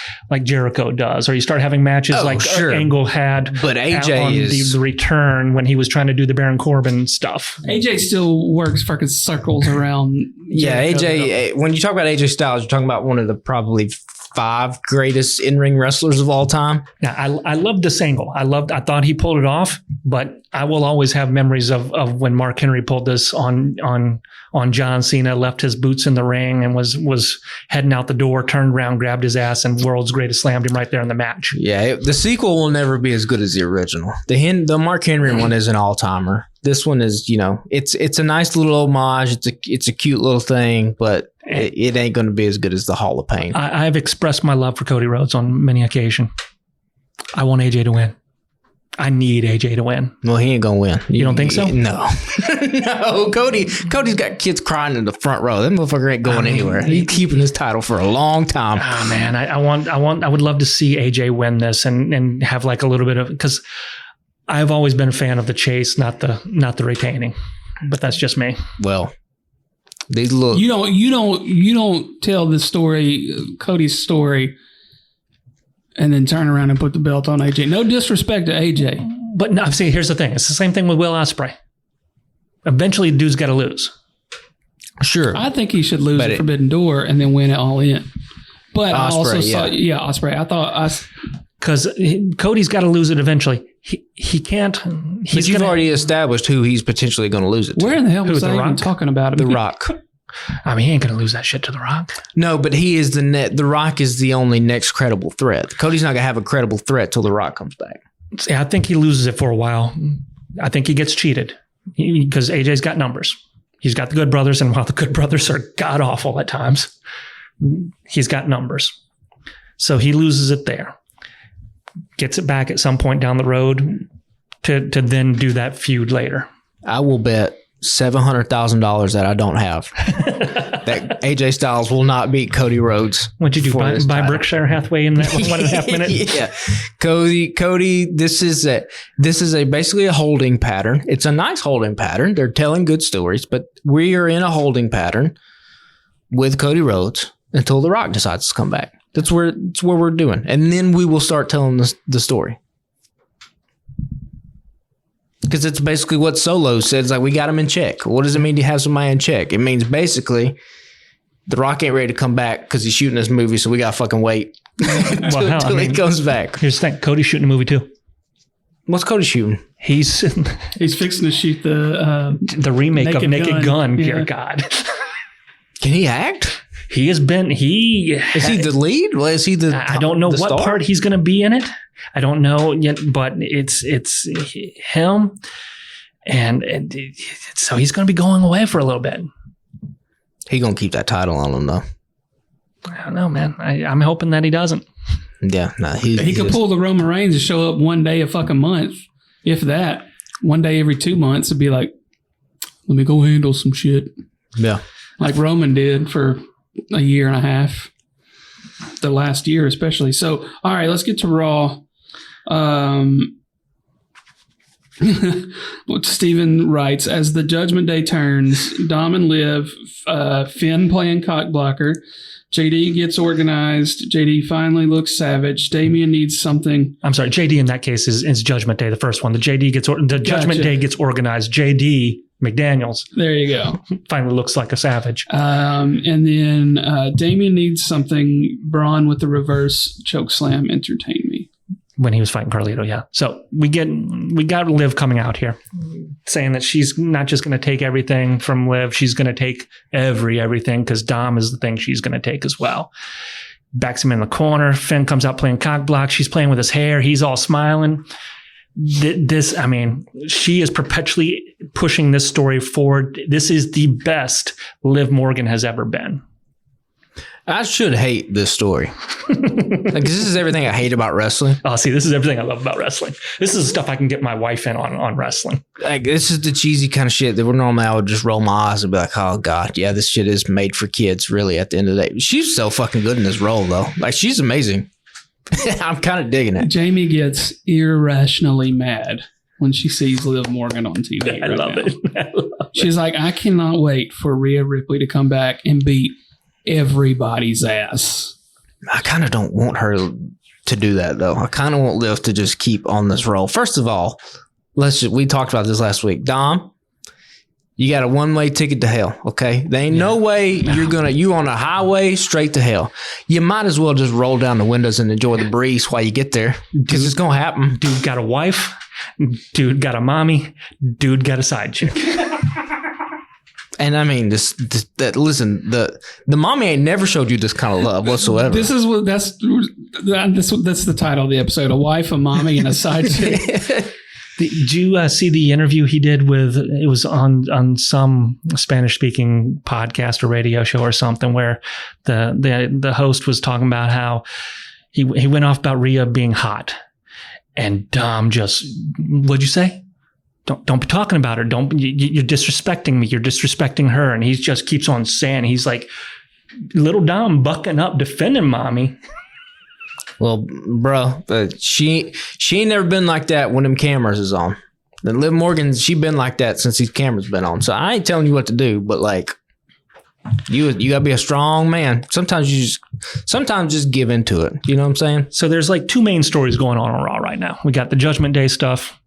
Jericho does, or you start having matches Angle had. But AJ on is the return when he was trying to do the Baron Corbin stuff. AJ still works fucking circles around. Yeah, Jericho. AJ. When you talk about AJ Styles, you're talking about one of the probably 5 greatest in-ring wrestlers of all time. Yeah, I loved this angle. I thought he pulled it off, but I will always have memories of when Mark Henry pulled this on John Cena, left his boots in the ring and was heading out the door, turned around, grabbed his ass, and World's Greatest slammed him right there in the match. Yeah, the sequel will never be as good as the original. The Mark Henry one is an all-timer. This one is, it's a nice little homage. It's a cute little thing, but it ain't going to be as good as the Hall of Pain. I've expressed my love for Cody Rhodes on many occasions. I want AJ to win. I need AJ to win. Well, he ain't gonna win. You don't think so? No, no. Cody's got kids crying in the front row. That motherfucker ain't going anywhere. He's keeping his title for a long time. Oh man, I would love to see AJ win this and have like a little bit of, because I've always been a fan of the chase, not the retaining. but that's just me. Well, these look. You don't tell the story, Cody's story, and then turn around and put the belt on AJ. No disrespect to AJ. But no, see, here's the thing. It's the same thing with Will Ospreay. Eventually, the dude's got to lose. Sure. I think he should lose at Forbidden Door and then win it all in. But Ospreay, I also saw, Ospreay. I thought because Cody's got to lose it eventually. He can't. But you've already established who he's potentially going to lose it to. Where in the hell was I even talking about him? The Rock. I mean, he ain't going to lose that shit to The Rock. No, but he is The Rock is the only next credible threat. Cody's not going to have a credible threat till The Rock comes back. See, I think he loses it for a while. I think he gets cheated because AJ's got numbers. He's got the Good Brothers, and while the Good Brothers are god awful at times, he's got numbers. So he loses it there. Gets it back at some point down the road to then do that feud later. I will bet $700,000 that I don't have that AJ Styles will not beat Cody Rhodes. What'd you do? Buy Berkshire Hathaway in that 1.5 minutes? Yeah, Cody. This is basically a holding pattern. It's a nice holding pattern. They're telling good stories, but we are in a holding pattern with Cody Rhodes until The Rock decides to come back. That's where we're doing, and then we will start telling the story. Because it's basically what Solo said. It's like, we got him in check. What does it mean to have somebody in check? It means basically The Rock ain't ready to come back because he's shooting this movie, so we got to fucking wait until he comes back. Here's the thing. Cody's shooting a movie too. What's Cody shooting? He's fixing to shoot the remake of Naked Gun. Dear God. Can he act? He has been. Is he the lead? Well, is he the? I don't know what star? part he's going to be in it. I don't know yet, but it's him, and so he's going to be going away for a little bit. He gonna keep that title on him though. I don't know, man. I'm hoping that he doesn't. Yeah, no, he could pull the Roman Reigns and show up one day a fucking month, if that. One day every 2 months would be like, let me go handle some shit. Yeah, like Roman did for a year and a half, the last year especially. So, all right, let's get to Raw. Steven writes, as the Judgment Day turns, Dom and Liv, Finn playing cockblocker, JD gets organized, JD finally looks savage, Damian needs something. I'm sorry, JD in that case is Judgment Day, the first one. The Judgment Day gets organized. JD McDaniels. There you go. Finally looks like a savage. And then Damian needs something. Braun with the reverse choke slam entertain me. When he was fighting Carlito, yeah. So we got Liv coming out here saying that she's not just going to take everything from Liv. She's going to take everything because Dom is the thing she's going to take as well. Backs him in the corner. Finn comes out playing cock block. She's playing with his hair. He's all smiling. She is perpetually pushing this story forward. This is the best Liv Morgan has ever been. I should hate this story. Like, this is everything I hate about wrestling. Oh, see, this is everything I love about wrestling. This is the stuff I can get my wife in on wrestling. Like, this is the cheesy kind of shit that normally I would just roll my eyes and be like, oh, God, yeah, this shit is made for kids, really, at the end of the day. She's so fucking good in this role, though. Like, she's amazing. I'm kind of digging it. Jamie gets irrationally mad when she sees Liv Morgan on TV. I love it. She's like, I cannot wait for Rhea Ripley to come back and beat everybody's ass. I kind of don't want her to do that, though. I kind of want Liv to just keep on this roll. First of all, we talked about this last week. Dom, you got a one-way ticket to hell, okay? There ain't no way you on a highway straight to hell. You might as well just roll down the windows and enjoy the breeze while you get there, because it's going to happen. Dude got a wife. Dude got a mommy. Dude got a side chick. And I mean, listen, the mommy ain't never showed you this kind of love whatsoever. That's the title of the episode: a wife, a mommy, and a side chick. Did you see the interview he did with? It was on some Spanish-speaking podcast or radio show or something, where the host was talking about how he went off about Rhea being hot, and Dom just, what'd you say? Don't be talking about her. You're disrespecting me. You're disrespecting her. And he just keeps on saying, he's like, little Dom bucking up, defending mommy. Well, bro, she ain't never been like that when them cameras is on. And Liv Morgan, she been like that since these cameras been on. So I ain't telling you what to do, but like you gotta be a strong man. Sometimes just give into it. You know what I'm saying? So there's like two main stories going on Raw right now. We got the Judgment Day stuff,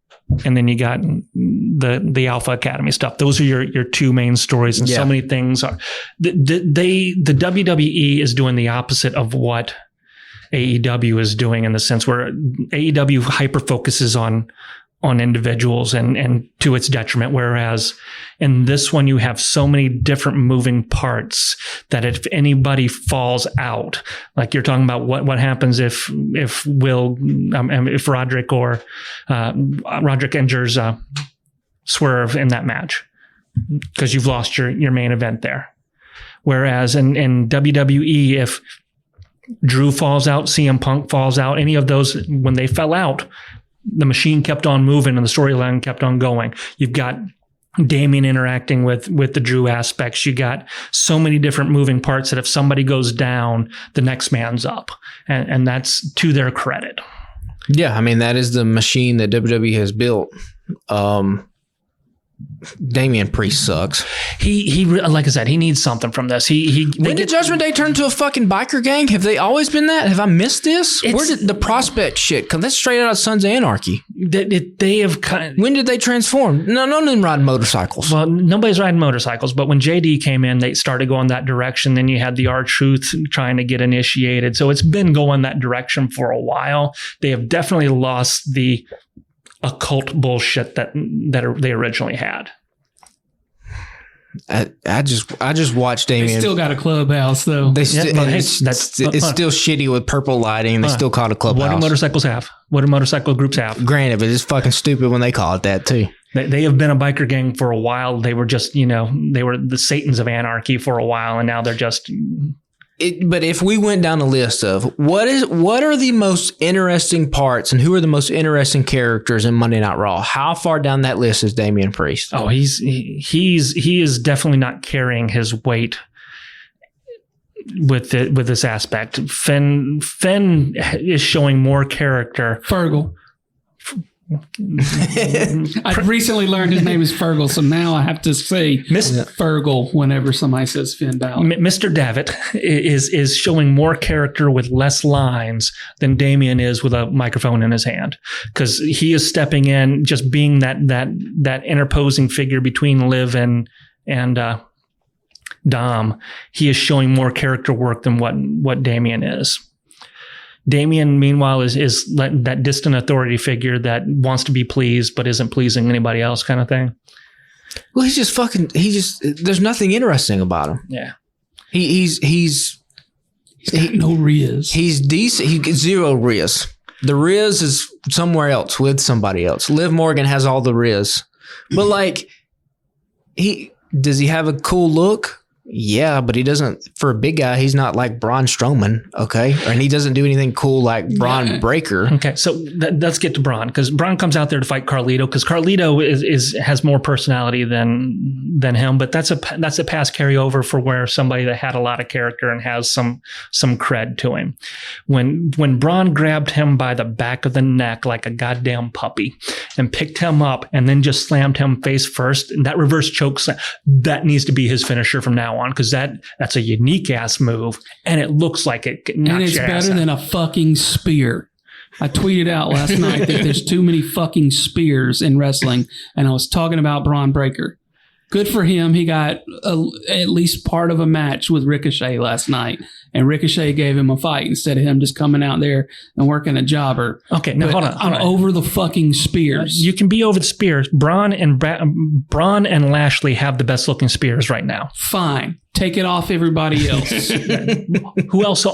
and then you got the Alpha Academy stuff. Those are your two main stories, and so many things are. The WWE is doing the opposite of what AEW is doing, in the sense where AEW hyper focuses on individuals and to its detriment. Whereas in this one, you have so many different moving parts that if anybody falls out, like you're talking about what happens if Roderick or Roderick injures Swerve in that match, because you've lost your main event there. Whereas in WWE, if Drew falls out, CM Punk falls out, any of those, when they fell out, the machine kept on moving and the storyline kept on going. You've got Damian interacting with the Drew aspects. You got so many different moving parts that if somebody goes down, the next man's up. And that's to their credit. Yeah, I mean, that is the machine that WWE has built. Damian Priest sucks. He like I said, he needs something from this. When did Judgment Day turn into a fucking biker gang? Have they always been that? Have I missed this? Where did the Prospect shit come? That's straight out of Sons of Anarchy. They have kind of, when did they transform? None of them riding motorcycles. Well, nobody's riding motorcycles, but when JD came in, they started going that direction. Then you had the R-Truth trying to get initiated. So it's been going that direction for a while. They have definitely lost the occult bullshit that they originally had. I just watched Damian. They still got a clubhouse though. It's still shitty with purple lighting. They still call it a clubhouse. What do motorcycles have? What do motorcycle groups have? Granted, but it's fucking stupid when they call it that too. They have been a biker gang for a while. They were just, they were the Satans of Anarchy for a while, and now they're just. But if we went down a list of what are the most interesting parts and who are the most interesting characters in Monday Night Raw, how far down that list is Damian Priest? Oh, he is definitely not carrying his weight with this aspect. Finn is showing more character. Fergal. I recently learned his name is Fergal, so now I have to say Fergal whenever somebody says Finn Balor. Mr. Davitt is showing more character with less lines than Damian is with a microphone in his hand, because he is stepping in, just being that interposing figure between Liv and Dom. He is showing more character work than what Damian is. Damian, meanwhile, is that distant authority figure that wants to be pleased but isn't pleasing anybody else, kind of thing. Well, there's nothing interesting about him. Yeah. He's got no Riz. He's decent. He gets zero Riz. The Riz is somewhere else with somebody else. Liv Morgan has all the Riz. But like, does he have a cool look? Yeah, but he doesn't, for a big guy, he's not like Braun Strowman, okay? And he doesn't do anything cool like Braun Breaker. Okay, so let's get to Braun, because Braun comes out there to fight Carlito, because Carlito has more personality than him, but that's a past carryover for where somebody that had a lot of character and has some cred to him. When Braun grabbed him by the back of the neck like a goddamn puppy and picked him up and then just slammed him face first, that reverse choke slam, that needs to be his finisher from now on, because that's a unique ass move, and it looks like it knocks and it's better than a fucking spear. I tweeted out last night that there's too many fucking spears in wrestling, and I was talking about Braun Breaker. Good for him. He got at least part of a match with Ricochet last night, and Ricochet gave him a fight instead of him just coming out there and working a jobber. Okay, now hold on. I'm over the fucking spears. You can be over the spears. Braun and Lashley have the best looking spears right now. Fine. Take it off everybody else. Who else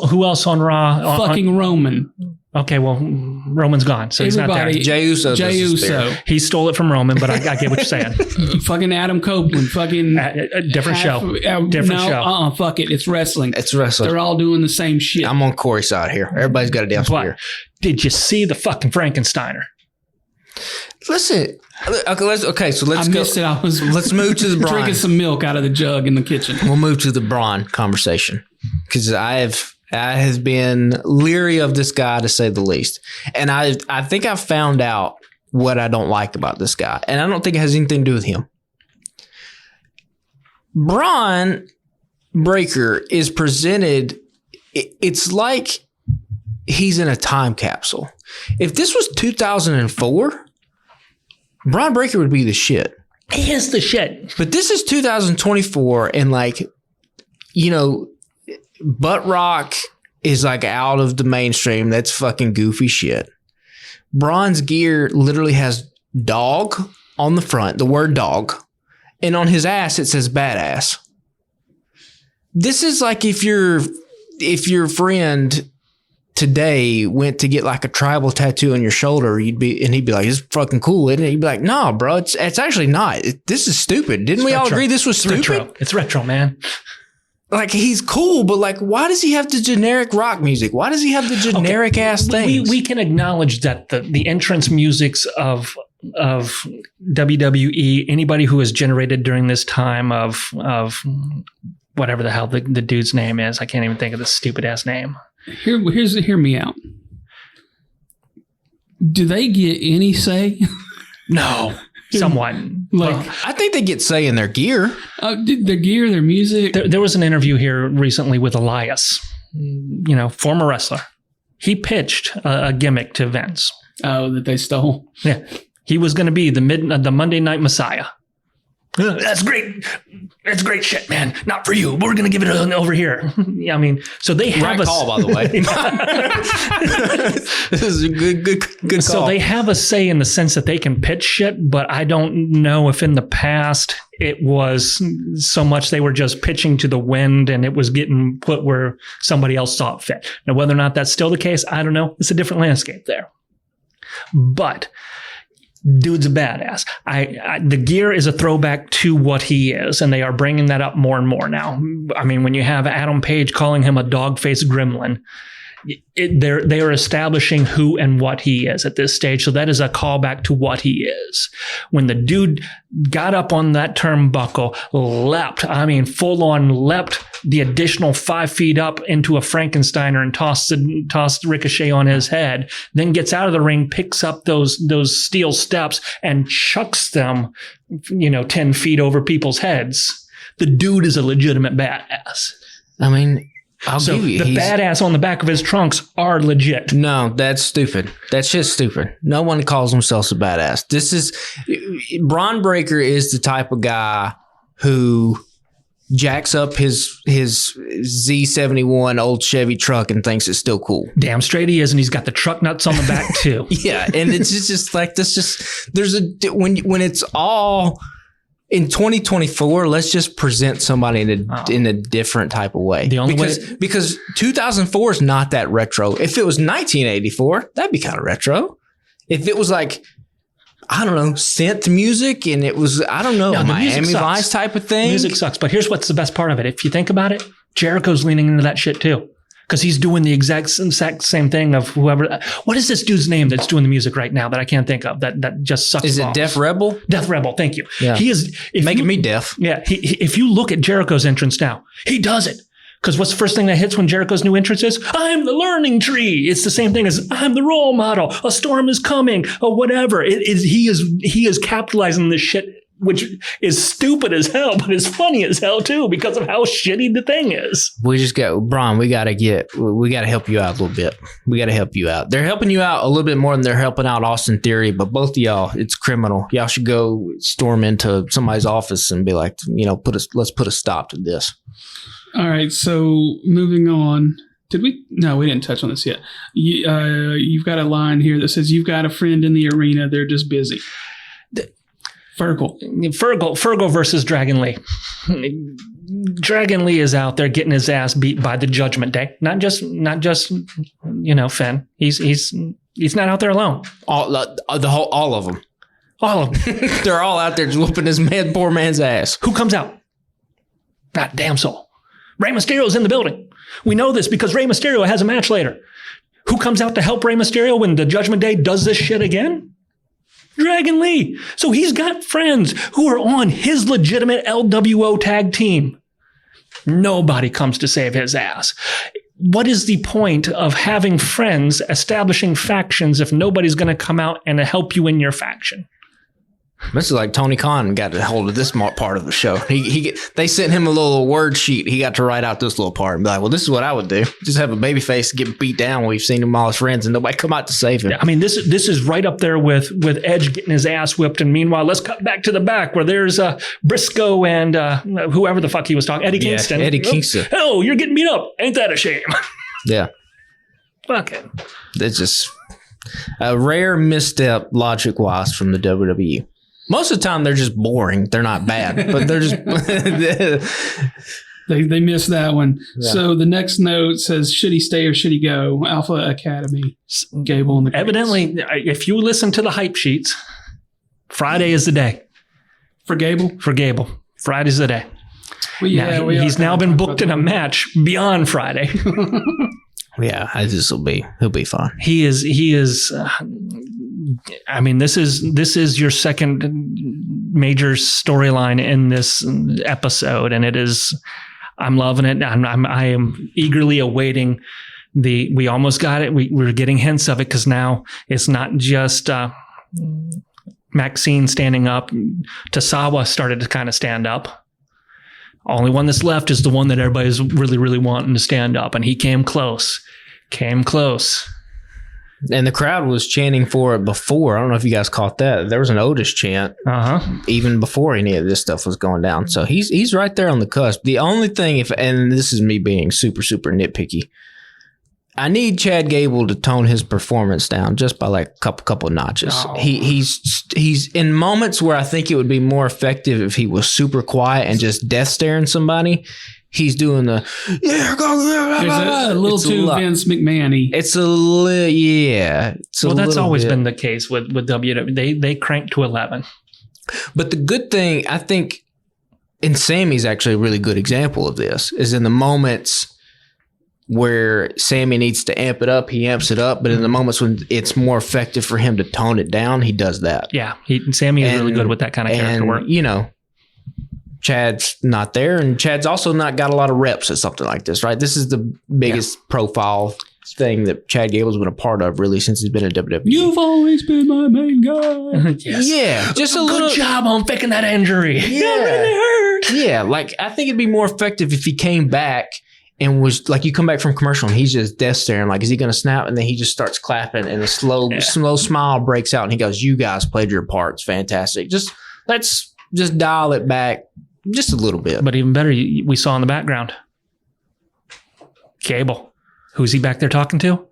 on Raw? Fucking Roman. Okay, well, Roman's gone, so everybody, he's not there. Jey Uso. He stole it from Roman, but I get what you're saying. Fucking Adam Copeland. Fucking a different show. Different show. Fuck it. It's wrestling. It's wrestling. They're all doing the same shit. I'm on Corey's side here. Everybody's got a damn spear. Did you see the fucking Frankensteiner? Listen. Okay, so let's I go. missed it. Let's move to the Braun. Drinking some milk out of the jug in the kitchen. We'll move to the Braun conversation, because I have been leery of this guy, to say the least. And I think I found out what I don't like about this guy. And I don't think it has anything to do with him. Braun Breaker is presented, it's like he's in a time capsule. If this was 2004, Braun Breaker would be the shit. He is the shit. But this is 2024, and like, you know, butt rock is like out of the mainstream. That's fucking goofy shit. Braun's gear literally has dog on the front, the word dog, and on his ass it says badass. This is like if your friend today went to get like a tribal tattoo on your shoulder, he'd be like, "It's fucking cool, isn't it?" You'd be like, "No, bro, it's actually not. This is stupid. Didn't we all agree this was stupid?" Retro. It's retro, man. Like, he's cool, but like, why does he have the generic rock music? Why does he have the generic ass things? We can acknowledge that the entrance musics of WWE, anybody who was generated during this time of whatever the hell the dude's name is, I can't even think of the stupid ass name. Hear me out. Do they get any say? No. Somewhat. Like, I think they get say in their gear. Their gear, their music. There was an interview here recently with Elias, you know, former wrestler. He pitched a gimmick to Vince. Oh, that they stole. Yeah. He was going to be the Monday Night Messiah. That's great. That's great shit, man. Not for you. We're going to give it over here. Yeah, I mean, so they have right call, by the way. This is a good call. So they have a say in the sense that they can pitch shit, but I don't know if in the past it was so much they were just pitching to the wind and it was getting put where somebody else saw it fit. Now, whether or not that's still the case, I don't know. It's a different landscape there. But dude's a badass. The gear is a throwback to what he is, and they are bringing that up more and more now. I mean, when you have Adam Page calling him a dog-faced gremlin, they are establishing who and what he is at this stage. So that is a callback to what he is. When the dude got up on that turnbuckle, full on leapt the additional 5 feet up into a Frankensteiner and tossed Ricochet on his head, then gets out of the ring, picks up those steel steps and chucks them, 10 feet over people's heads. The dude is a legitimate badass. I mean, I'll give you. The badass on the back of his trunks are legit. No, that's stupid. That's just stupid. No one calls themselves a badass. Braun Breaker is the type of guy who jacks up his Z71 old Chevy truck and thinks it's still cool. Damn straight he is, and he's got the truck nuts on the back too. Yeah, and it's just like this. When it's all in 2024, let's just present somebody in a different type of way. Because 2004 is not that retro. If it was 1984, that'd be kind of retro. If it was like, I don't know, synth music and it was, I don't know, Miami Vice type of thing. Music sucks, but here's what's the best part of it. If you think about it, Jericho's leaning into that shit too. Because he's doing the exact same thing of whoever. What is this dude's name that's doing the music right now that I can't think of? That just sucks. Is it Def Rebel? Def Rebel. Thank you. Yeah. He is making me deaf. Yeah. If you look at Jericho's entrance now, he does it. Because what's the first thing that hits when Jericho's new entrance is? I'm the learning tree. It's the same thing as I'm the role model. A storm is coming or whatever. He is capitalizing this shit, which is stupid as hell, but it's funny as hell too because of how shitty the thing is. We just got, Braun, we got to help you out a little bit. We got to help you out. They're helping you out a little bit more than they're helping out Austin Theory, but both of y'all, it's criminal. Y'all should go storm into somebody's office and be like, let's put a stop to this. All right. So moving on. Did we? No, we didn't touch on this yet. You've got a line here that says, "You've got a friend in the arena. They're just busy." Fergal versus Dragon Lee. Dragon Lee is out there getting his ass beat by the Judgment Day. Not just Finn. He's not out there alone. All of them. All of them. They're all out there just whooping this poor man's ass. Who comes out? Not damn soul. Rey Mysterio's in the building. We know this because Rey Mysterio has a match later. Who comes out to help Rey Mysterio when the Judgment Day does this shit again? Dragon Lee. So he's got friends who are on his legitimate LWO tag team. Nobody comes to save his ass. what is the point of having friends, establishing factions if nobody's going to come out and help you in your faction? This is like Tony Khan got a hold of this part of the show. They sent him a little word sheet. He got to write out this little part and be like, well, this is what I would do. Just have a baby face get beat down. We've seen him all his friends and nobody come out to save him. I mean, this is right up there with Edge getting his ass whipped. And meanwhile, let's cut back to the back where there's Briscoe and whoever the fuck he was talking, Eddie Kingston. Eddie Kingston. Oh, you're getting beat up. Ain't that a shame? Yeah. Fuck it. It's just a rare misstep logic-wise from the WWE. Most of the time, they're just boring. They're not bad, but they're just... They missed that one. Yeah. So the next note says, should he stay or should he go? Alpha Academy, Gable and the Greats. Evidently, if you listen to the hype sheets, Friday is the day. For Gable? For Gable. Friday's the day. Well, yeah, he's now been booked in a match beyond Friday. Yeah, he'll be fine. He is. I mean, this is your second major storyline in this episode, and it is. I'm loving it. I am eagerly awaiting we almost got it. We're getting hints of it because now it's not just Maxine standing up. Tasawa started to kind of stand up. Only one that's left is the one that everybody's really, really wanting to stand up, and he came close. And the crowd was chanting for it before. I don't know if you guys caught that. There was an Otis chant even before any of this stuff was going down. So he's right there on the cusp. The only thing, and this is me being super, super nitpicky, I need Chad Gable to tone his performance down just by like a couple notches. Oh. He's in moments where I think it would be more effective if he was super quiet and just death staring somebody. He's doing the There's a little too Vince McMahon-y. It's a little, yeah. Well, that's always been the case with WWE. They crank to 11. But the good thing, I think, and Sammy's actually a really good example of this, is in the moments where Sammy needs to amp it up, he amps it up. But in the moments when it's more effective for him to tone it down, he does that. Yeah, Sammy is really good with that kind of character work. You know, Chad's not there, and Chad's also not got a lot of reps at something like this, right? This is the biggest profile thing that Chad Gable's been a part of, really, since he's been in WWE. You've always been my main guy. Yes. Yeah, just a little good job on faking that injury. Yeah, that really hurt. Yeah, like I think it'd be more effective if he came back and was like, you come back from commercial and he's just death staring, like, is he going to snap? And then he just starts clapping, and a slow smile breaks out, and he goes, "You guys played your parts, fantastic. Let's just dial it back." Just a little bit. But even better, we saw in the background, Gable. Who's he back there talking to?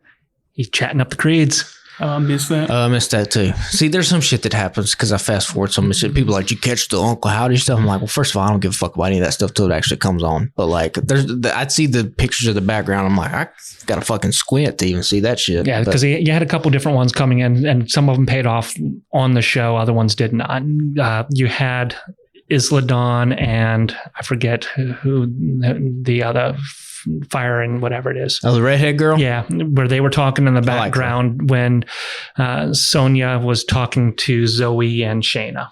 He's chatting up the creeds. I missed that. I missed that too. See, there's some shit that happens because I fast forward some shit. People are like, "You catch the Uncle Howdy stuff?" I'm like, well, first of all, I don't give a fuck about any of that stuff till it actually comes on. But like, I'd see the pictures of the background. I'm like, I got to fucking squint to even see that shit. Yeah, because you had a couple different ones coming in, and some of them paid off on the show. Other ones did not. You had Isla Dawn and I forget who the other fire and whatever it is. Oh, the redhead girl? Yeah, where they were talking in the background when Sonya was talking to Zoe and Shayna.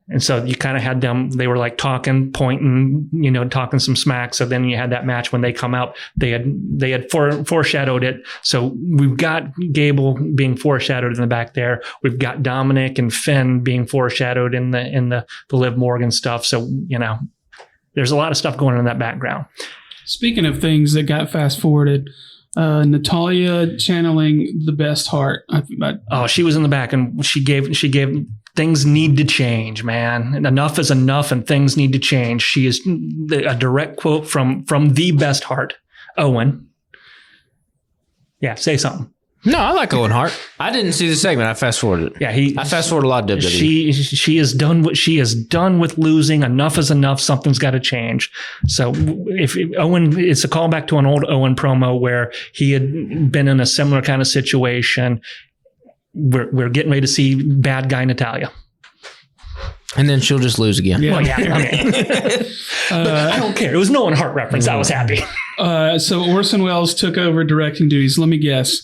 And so you kind of had them, they were like talking, pointing, talking some smack. So then you had that match when they come out, they had foreshadowed it. So we've got Gable being foreshadowed in the back there. We've got Dominic and Finn being foreshadowed in the Liv Morgan stuff. So, there's a lot of stuff going on in that background. Speaking of things that got fast forwarded, Natalya channeling the best heart. She was in the back and she gave things need to change, man. Enough is enough and things need to change. She is a direct quote from the best heart, Owen. Yeah, say something. No, I like Owen Hart. I didn't see the segment. I fast forwarded it. Yeah, I fast forwarded a lot of WWE. She is done. She is done with losing. Enough is enough. Something's got to change. So if Owen, it's a callback to an old Owen promo where he had been in a similar kind of situation. We're getting ready to see bad guy Natalya. And then she'll just lose again. Yeah. Well, yeah. I don't care. It was no Owen Hart reference. I was happy. So Orson Welles took over directing duties. Let me guess.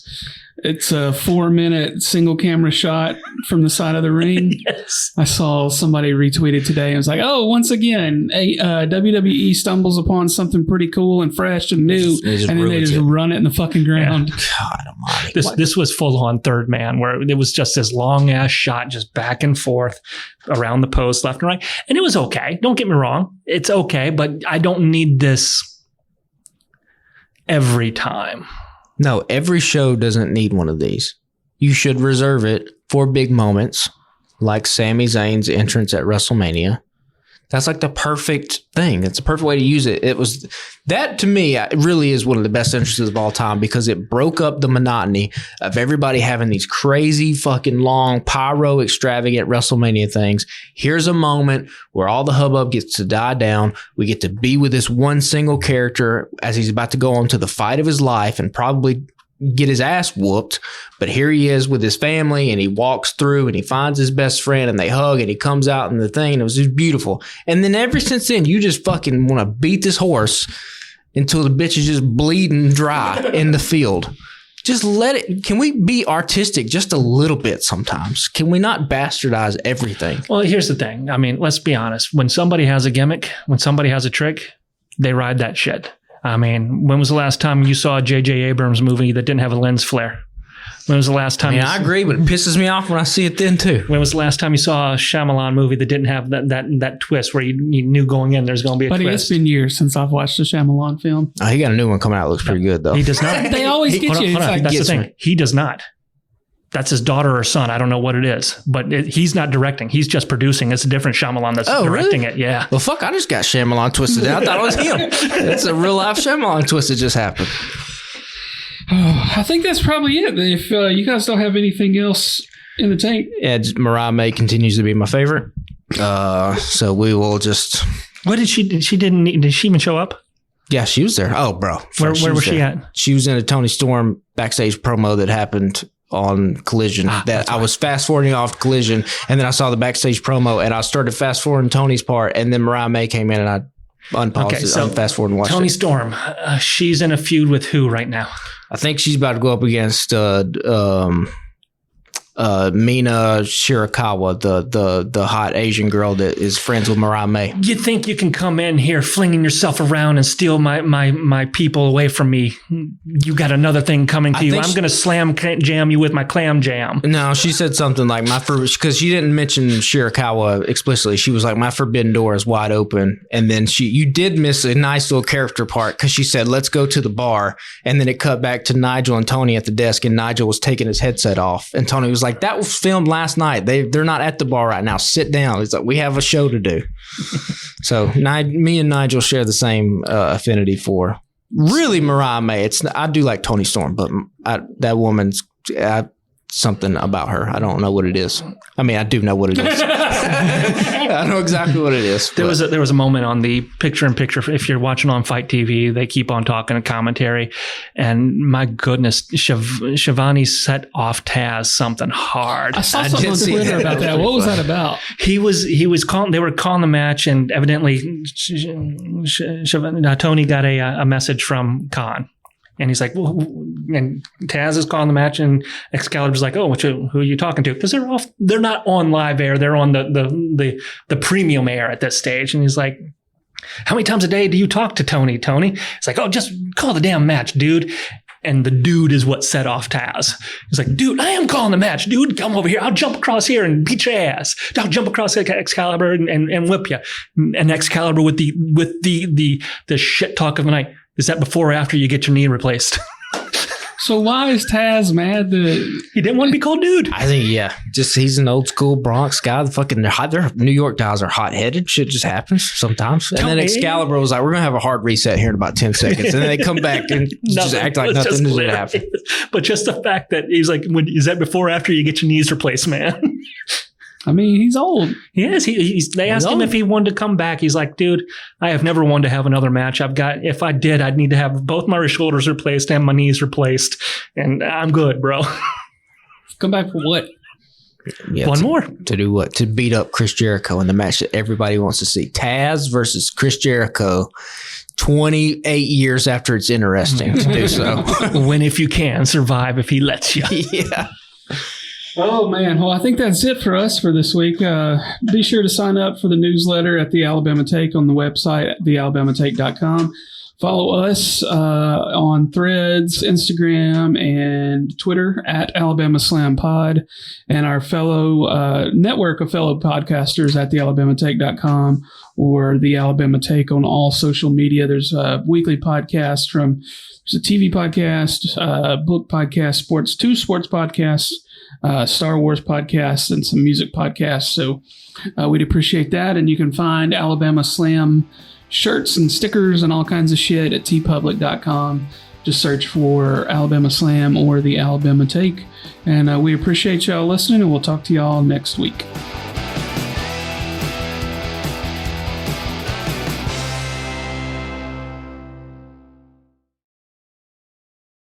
It's a 4-minute single camera shot from the side of the ring. Yes. I saw somebody retweeted today and was like, oh, once again, WWE stumbles upon something pretty cool and fresh and new, and then they just run it in the fucking ground. Yeah. God almighty. This was full on third man, where it was just this long ass shot just back and forth around the post, left and right. And it was okay. Don't get me wrong. It's okay, but I don't need this every time. No, every show doesn't need one of these. You should reserve it for big moments like Sami Zayn's entrance at WrestleMania. That's like the perfect thing. It's a perfect way to use it. It was that, to me, it really is one of the best entrances of all time because it broke up the monotony of everybody having these crazy fucking long pyro extravagant WrestleMania things. Here's a moment where all the hubbub gets to die down. We get to be with this one single character as he's about to go on to the fight of his life and probably get his ass whooped, but here he is with his family and he walks through and he finds his best friend and they hug and he comes out in the thing and it was just beautiful. And then ever since then, you just fucking want to beat this horse until the bitch is just bleeding dry in the field. Just let it. Can we be artistic just a little bit sometimes? Can we not bastardize everything? Well, here's the thing. I mean, let's be honest. When somebody has a gimmick, when somebody has a trick, they ride that shit. I mean, when was the last time you saw a J.J. Abrams movie that didn't have a lens flare? When was the last time? I agree, but it pisses me off when I see it then too. When was the last time you saw a Shyamalan movie that didn't have that twist where you knew going in there's going to be a twist? But it's been years since I've watched a Shyamalan film. Oh, he got a new one coming out. It looks pretty good though. He does not. They always get you. Hold on. That's the thing. Me. He does not. That's his daughter or son. I don't know what it is, but he's not directing. He's just producing. It's a different Shyamalan that's directing it. Yeah. Well, fuck, I just got Shyamalan twisted. I thought it was him. It's a real life Shyamalan twist that just happened. I think that's probably it. If you guys don't have anything else in the tank. Yeah, Mariah May continues to be my favorite. So we will just... What did she did she even show up? Yeah, she was there. Oh, bro. Where was she at? She was in a Tony Storm backstage promo that happened on Collision that I was fast forwarding off Collision, and then I saw the backstage promo and I started fast forwarding Tony's part, and then Mariah May came in and I unpaused it, unfast forward and watched Tony it. Storm, she's in a feud with who right now? I think she's about to go up against Mina Shirakawa, the hot Asian girl that is friends with Mariah May. You think you can come in here flinging yourself around and steal my people away from me? You got another thing coming to you. I'm going to slam jam you with my clam jam. No, she said something like because she didn't mention Shirakawa explicitly. She was like, my forbidden door is wide open. And then you did miss a nice little character part because she said, let's go to the bar. And then it cut back to Nigel and Tony at the desk, and Nigel was taking his headset off. And Tony was like, that was filmed last night. They're not at the bar right now. Sit down. It's like, we have a show to do. So me and Nigel share the same affinity for really Mariah May. I do like Tony Storm, but that woman's something about her. I don't know what it is. I mean, I do know what it is. I know exactly what it is. There was a moment on the picture-in-picture. If you're watching on Fight TV, they keep on talking a commentary, and my goodness, Shivani set off Taz something hard. I saw something on Twitter about that. What was that about? He was calling. They were calling the match, and evidently, Tony got a message from Khan. And he's like, well, and Taz is calling the match, and Excalibur's like, oh, who are you talking to? Because they're not on live air. They're on the premium air at this stage. And he's like, how many times a day do you talk to Tony? It's like, oh, just call the damn match, dude. And the dude is what set off Taz. He's like, dude, I am calling the match, dude. Come over here. I'll jump across here and beat your ass. I'll jump across Excalibur and whip you. And Excalibur with the shit talk of the night. Is that before or after you get your knee replaced? So why is Taz mad that he didn't want to be called dude? I think, just he's an old school Bronx guy. Their New York guys are hot headed. Shit just happens sometimes. And then Excalibur was like, we're going to have a hard reset here in about 10 seconds. And then they come back and just act like nothing did happen. But just the fact that he's like, is that before or after you get your knees replaced, man? I mean, he's old. He is. They asked him if he wanted to come back. He's like, dude, I have never wanted to have another match. If I did, I'd need to have both my shoulders replaced and my knees replaced. And I'm good, bro. Come back for what? Yeah, One more. To do what? To beat up Chris Jericho in the match that everybody wants to see. Taz versus Chris Jericho 28 years after it's interesting to do so. Win if you can, survive if he lets you. Yeah. Oh, man. Well, I think that's it for us for this week. Be sure to sign up for the newsletter at The Alabama Take on the website at thealabamatake.com. Follow us on Threads, Instagram, and Twitter at Alabama Slam Pod, and our fellow network of fellow podcasters at thealabamatake.com or The Alabama Take on all social media. There's a weekly podcast there's a TV podcast, book podcast, two sports podcasts, Star Wars podcasts, and some music podcasts. So we'd appreciate that. And you can find Alabama Slam shirts and stickers and all kinds of shit at tpublic.com. Just search for Alabama Slam or The Alabama Take. And we appreciate y'all listening, and we'll talk to y'all next week.